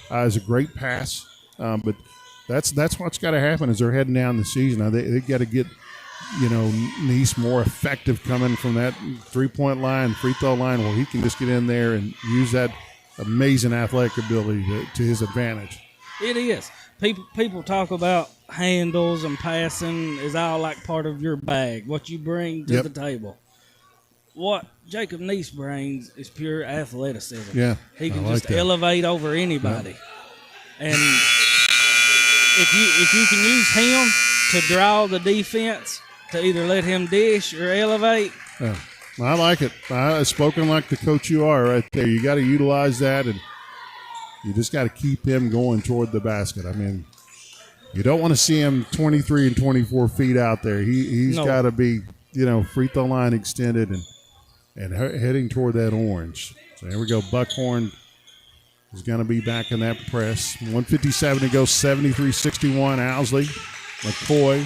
is a great pass. But that's what's got to happen as they're heading down the season. Now they got to get, Neese more effective coming from that three-point line, free throw line, where he can just get in there and use that amazing athletic ability to his advantage. It is. People talk about handles and passing is all like part of your bag, what you bring to the table. What Jacob Neese brings is pure athleticism. Yeah, he can just elevate over anybody. Yeah. And if you can use him to draw the defense, to either let him dish or elevate. Yeah. I like it. Spoken like the coach you are right there. You got to utilize that, and you just got to keep him going toward the basket. I mean, you don't want to see him 23 and 24 feet out there. He's got to be, free throw line extended and heading toward that orange. So here we go. Buckhorn is going to be back in that press. 1:57 to go, 73-61. Owsley. McCoy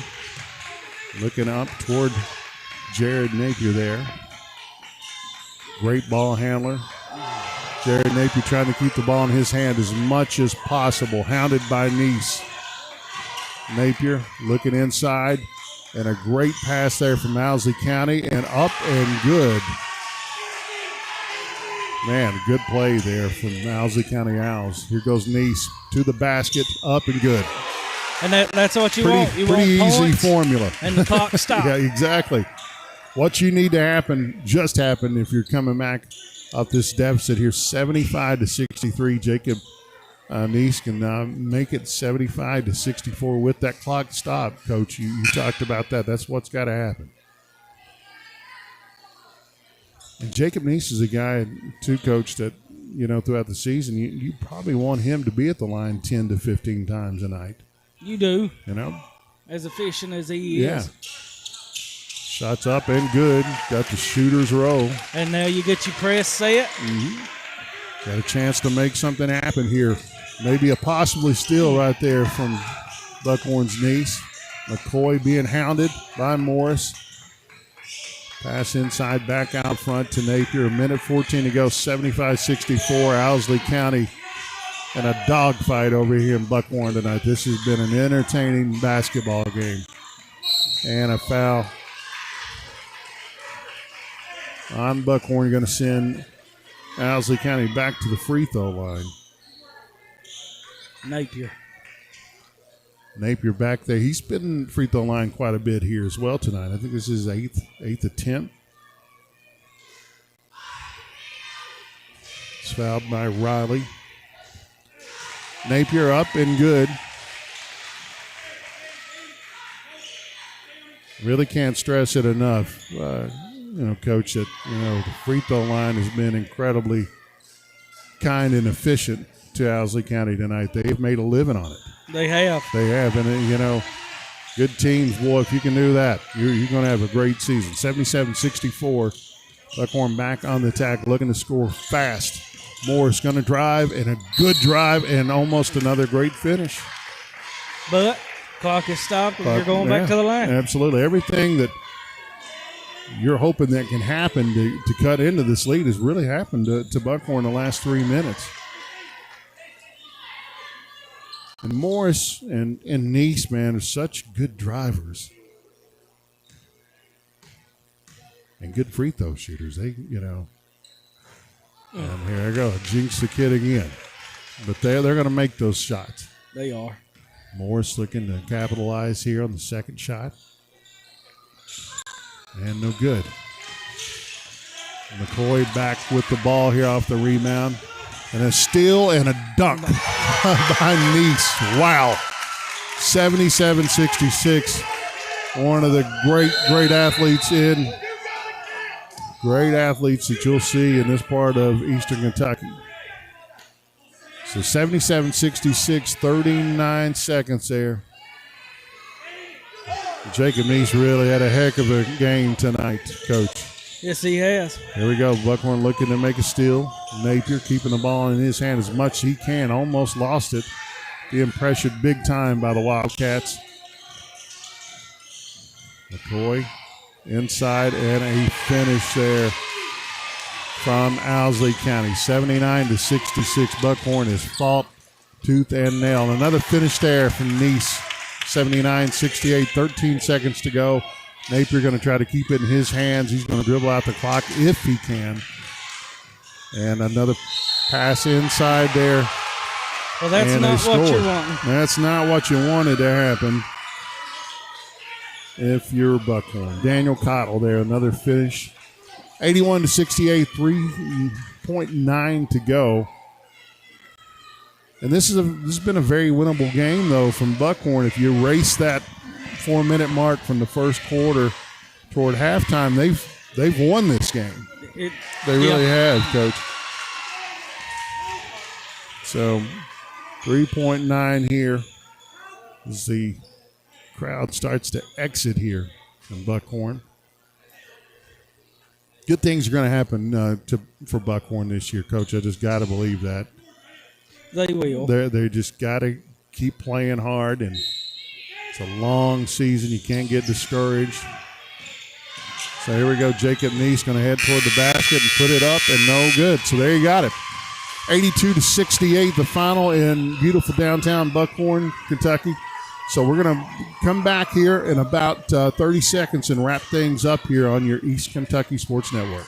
looking up toward Jared Napier there. Great ball handler. Jared Napier trying to keep the ball in his hand as much as possible. Hounded by Neese. Napier looking inside. And a great pass there from Owsley County. And up and good. Man, good play there from Owsley County Owls. Here goes Neese to the basket. Up and good. And that's what you want. You pretty want easy points formula. And the clock stops. Yeah, exactly. What you need to happen just happened if you're coming back off this deficit here. 75-63. Jacob Neese can make it 75-64 with that clock stop, Coach. You talked about that. That's what's got to happen. And Jacob Neese is a guy, too, Coach, that, throughout the season, you probably want him to be at the line 10 to 15 times a night. You do. As efficient as he is. Yeah. Shots up and good. Got the shooter's roll. And now you get your press set. Mm-hmm. Got a chance to make something happen here. Maybe a possibly steal right there from Buckhorn's Neese. McCoy being hounded by Morris. Pass inside, back out front to Napier. 1:14 to go, 75-64. Owsley County and a dogfight over here in Buckhorn tonight. This has been an entertaining basketball game. And a foul on Buckhorn, going to send Owsley County back to the free throw line. Napier back there. He's been free throw line quite a bit here as well tonight. I think this is his eighth attempt. It's fouled by Riley. Napier up and good. Really can't stress it enough, Coach, that, the free throw line has been incredibly kind and efficient to Owsley County tonight. They've made a living on it. They have. And, good teams, boy, if you can do that, you're going to have a great season. 77-64. Buckhorn back on the attack, looking to score fast. Morris going to drive, and a good drive, and almost another great finish. But clock is stopped, and you're going back to the line. Absolutely. Everything that you're hoping that can happen to cut into this lead has really happened to Buckhorn the last 3 minutes. And Morris and Neese, man, are such good drivers. And good free throw shooters. They, and here I go. Jinx the kid again. But they're going to make those shots. They are. Morris looking to capitalize here on the second shot. And no good. McCoy back with the ball here off the rebound. And a steal and a dunk by Neese. Wow. 77-66. One of the great athletes Great athletes that you'll see in this part of Eastern Kentucky. So 77-66, 39 seconds there. Jacob Neese really had a heck of a game tonight, Coach. Yes, he has. Here we go. Buckhorn looking to make a steal. Napier keeping the ball in his hand as much as he can. Almost lost it. Being pressured big time by the Wildcats. McCoy inside, and a finish there from Owsley County. 79-66. Buckhorn has fought tooth and nail. And another finish there from Neese. 79-68. 13 seconds to go. Napier going to try to keep it in his hands. He's going to dribble out the clock if he can. And another pass inside there. Well, that's not what you want. That's not what you wanted to happen if you're Buckhorn. Daniel Cottle there, another finish. 81-68, 3.9 to go. And this has been a very winnable game, though, from Buckhorn. If you erase that 4-minute mark from the first quarter toward halftime, they've won this game. They really have, Coach. So 3.9 here as the crowd starts to exit here from Buckhorn. Good things are going to happen for Buckhorn this year, Coach. I just got to believe that. They will. They just got to keep playing hard, and it's a long season. You can't get discouraged. So here we go. Jacob Neese going to head toward the basket and put it up, and no good. So there you got it. 82-68, the final in beautiful downtown Buckhorn, Kentucky. So we're going to come back here in about 30 seconds and wrap things up here on your East Kentucky Sports Network.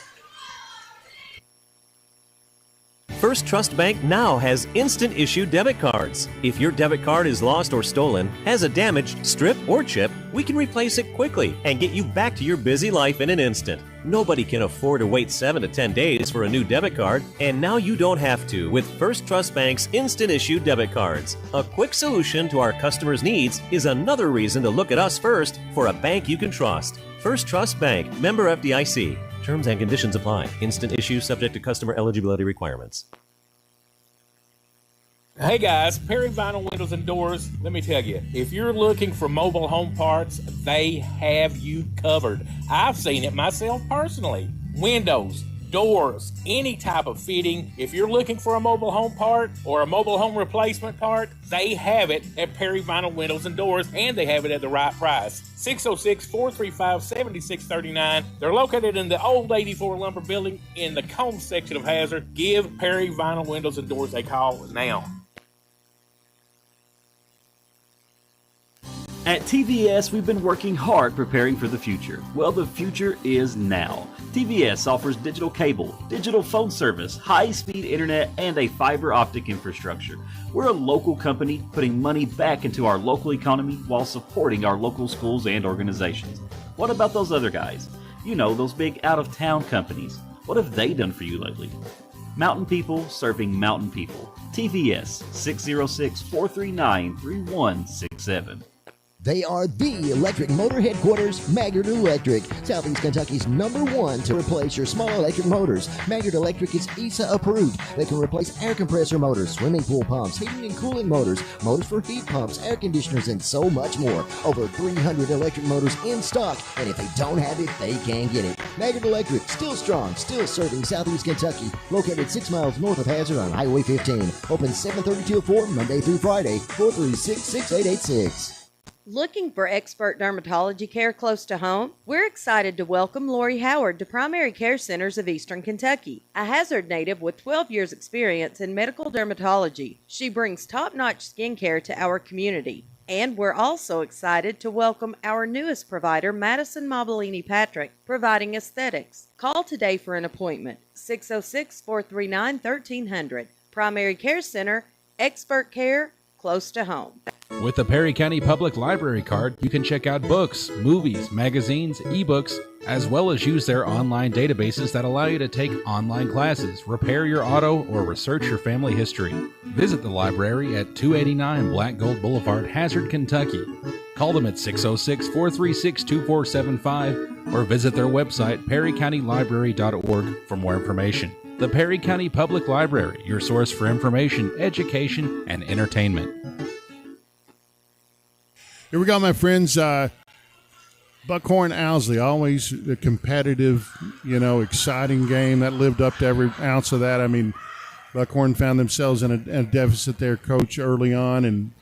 First Trust Bank now has instant issue debit cards. If your debit card is lost or stolen, has a damaged strip or chip, we can replace it quickly and get you back to your busy life in an instant. Nobody can afford to wait 7 to 10 days for a new debit card, and now you don't have to with First Trust Bank's instant issue debit cards. A quick solution to our customers' needs is another reason to look at us first for a bank you can trust. First Trust Bank, member FDIC. Terms and conditions apply. Instant issue subject to customer eligibility requirements. Hey guys, Perry Vinyl Windows and Doors, let me tell you, if you're looking for mobile home parts, they have you covered. I've seen it myself personally. Windows, doors, any type of fitting. If you're looking for a mobile home part or a mobile home replacement part, they have it at Perry Vinyl Windows and Doors, and they have it at the right price. 606-435-7639. They're located in the old 84 Lumber Building in the Combs section of Hazard. Give Perry Vinyl Windows and Doors a call now. At TVS, we've been working hard preparing for the future. Well, the future is now. TVS offers digital cable, digital phone service, high-speed internet, and a fiber optic infrastructure. We're a local company putting money back into our local economy while supporting our local schools and organizations. What about those other guys? You know, those big out-of-town companies. What have they done for you lately? Mountain people serving mountain people. TVS 606-439-3167. They are the electric motor headquarters, Maggard Electric, Southeast Kentucky's #1 to replace your small electric motors. Maggard Electric is ESA approved. They can replace air compressor motors, swimming pool pumps, heating and cooling motors, motors for heat pumps, air conditioners, and so much more. Over 300 electric motors in stock, and if they don't have it, they can get it. Maggard Electric, still strong, still serving Southeast Kentucky. Located 6 miles north of Hazard on Highway 15. Open 7:30 till 4, Monday through Friday. 436-6886. Looking for expert dermatology care close to home? We're excited to welcome Lori Howard to Primary Care Centers of Eastern Kentucky, a Hazard native with 12 years experience in medical dermatology. She brings top-notch skincare to our community. And we're also excited to welcome our newest provider, Madison Mobilini Patrick, providing aesthetics. Call today for an appointment, 606-439-1300. Primary Care Center, expert care close to home. With the Perry County Public Library card, you can check out books, movies, magazines, ebooks, as well as use their online databases that allow you to take online classes, repair your auto, or research your family history. Visit the library at 289 Black Gold Boulevard, Hazard, Kentucky. Call them at 606-436-2475 or visit their website, perrycountylibrary.org, for more information. The Perry County Public Library, your source for information, education, and entertainment. Here we go, my friends. Buckhorn Owsley, always a competitive, exciting game that lived up to every ounce of that. I mean, Buckhorn found themselves in a deficit there, Coach, early on. And,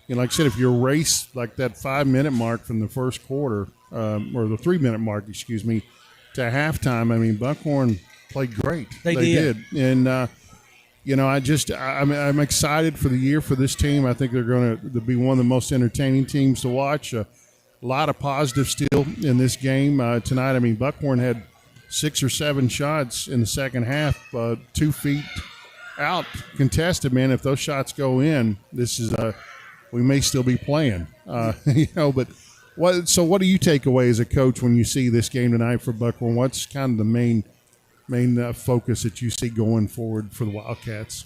like I said, if you race like that 5-minute mark from the first quarter, or the 3-minute mark, to halftime, I mean, Buckhorn played great. They did. And, I'm excited for the year for this team. I think they're going to be one of the most entertaining teams to watch. A lot of positive still in this game tonight. I mean, Buckhorn had 6 or 7 shots in the second half, 2 feet out contested, man. If those shots go in, this is we may still be playing, But what do you take away as a coach when you see this game tonight for Buckhorn? What's kind of the main focus that you see going forward for the Wildcats?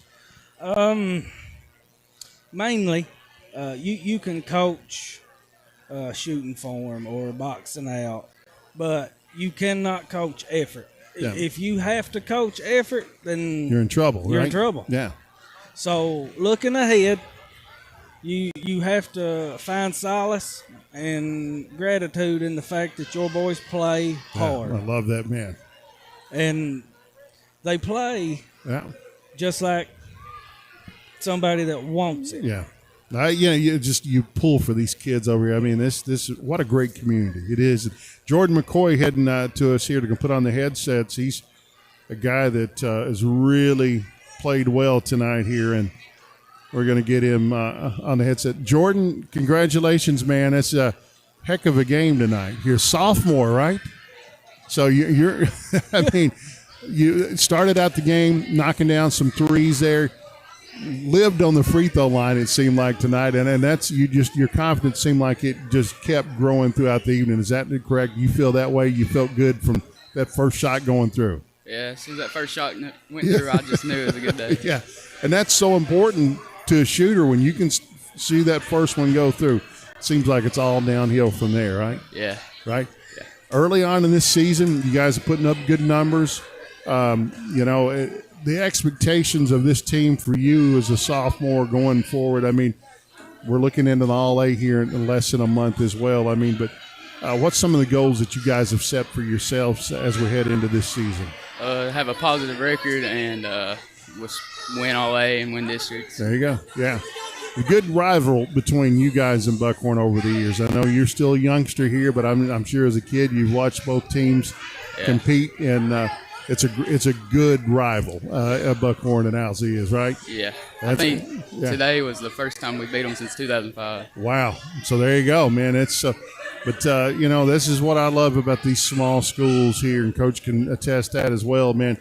Mainly, you can coach shooting form or boxing out, but you cannot coach effort. Yeah. If you have to coach effort, then you're in trouble. You're right? in trouble. Yeah. So looking ahead, you have to find solace and gratitude in the fact that your boys play hard. I love that, man. And they play just like somebody that wants it. Yeah. You pull for these kids over here. I mean, this what a great community it is. Jordan McCoy heading to us here to put on the headsets. He's a guy that has really played well tonight here, and we're going to get him on the headset. Jordan, congratulations, man. That's a heck of a game tonight. You're a sophomore, right? So you're I mean, you started out the game knocking down some threes there, lived on the free throw line, it seemed like tonight, and that's your confidence seemed like it just kept growing throughout the evening. Is that correct? You feel that way? You felt good from that first shot going through? Yeah, as soon as that first shot went through, I just knew it was a good day. Yeah, and that's so important to a shooter when you can see that first one go through. It seems like it's all downhill from there, right? Yeah. Right? Early on in this season, you guys are putting up good numbers. The expectations of this team for you as a sophomore going forward, I mean, we're looking into the All-A here in less than a month as well. I mean, but what's some of the goals that you guys have set for yourselves as we head into this season? Have a positive record and win All-A and win districts. There you go. Yeah. A good rival between you guys and Buckhorn over the years. I know you're still a youngster here, but I'm sure as a kid you've watched both teams compete, and it's a good rival. Buckhorn and Owsley is, right? Yeah. I think today was the first time we beat them since 2005. Wow. So there you go, man. It's but this is what I love about these small schools here, and Coach can attest that as well, man.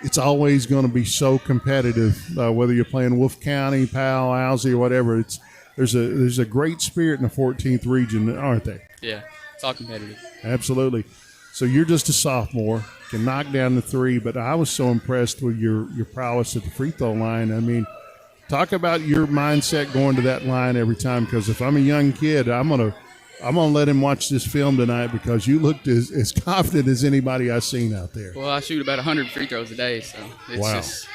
It's always going to be so competitive, whether you're playing Wolf County, Powell, Owsley, or whatever. There's a great spirit in the 14th region, aren't they? Yeah, it's all competitive. Absolutely. So you're just a sophomore, can knock down the three, but I was so impressed with your prowess at the free throw line. I mean, talk about your mindset going to that line every time, because if I'm a young kid, I'm gonna let him watch this film tonight, because you looked as confident as anybody I've seen out there. Well, I shoot about 100 free throws a day, so it's just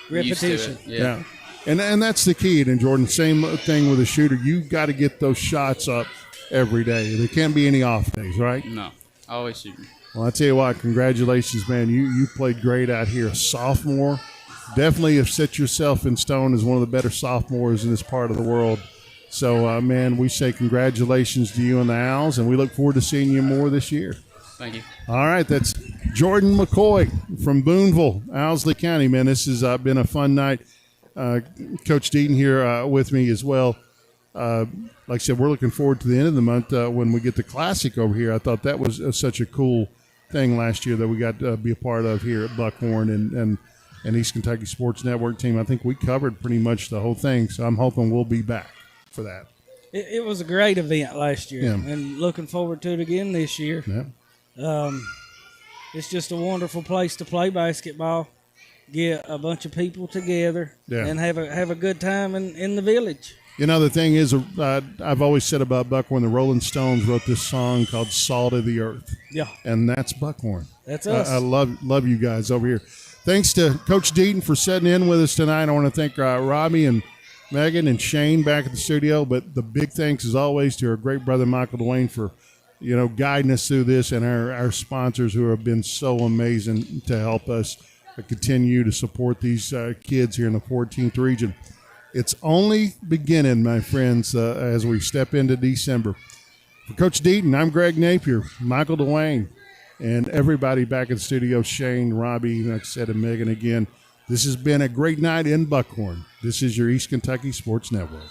repetition. Yeah. And that's the key. And Jordan, same thing with a shooter. You've got to get those shots up every day. There can't be any off days, right? No, always shooting. Well, I tell you what, congratulations, man. You played great out here. A sophomore. Definitely have set yourself in stone as one of the better sophomores in this part of the world. So, man, we say congratulations to you and the Owls, and we look forward to seeing you more this year. Thank you. All right, that's Jordan McCoy from Boonville, Owsley County. Man, this has been a fun night. Coach Deaton here with me as well. Like I said, we're looking forward to the end of the month when we get the Classic over here. I thought that was such a cool thing last year that we got to be a part of here at Buckhorn and East Kentucky Sports Network team. I think we covered pretty much the whole thing, so I'm hoping we'll be back for that. It was a great event last year, Yeah. and looking forward to it again this year. Yeah. It's just a wonderful place to play basketball, get a bunch of people together, and have a good time in the village. You know, the thing is, I've always said about Buckhorn, the Rolling Stones wrote this song called Salt of the Earth. Yeah. And that's Buckhorn. That's us. I love you guys over here. Thanks to Coach Deaton for sitting in with us tonight. I want to thank Robbie and Megan and Shane back at the studio. But the big thanks, as always, to our great brother Michael Dwayne for, guiding us through this, and our sponsors who have been so amazing to help us continue to support these kids here in the 14th region. It's only beginning, my friends, as we step into December. For Coach Deaton, I'm Greg Napier, Michael Dwayne, and everybody back in the studio, Shane, Robbie, like I said, and Megan again. This has been a great night in Buckhorn. This is your East Kentucky Sports Network.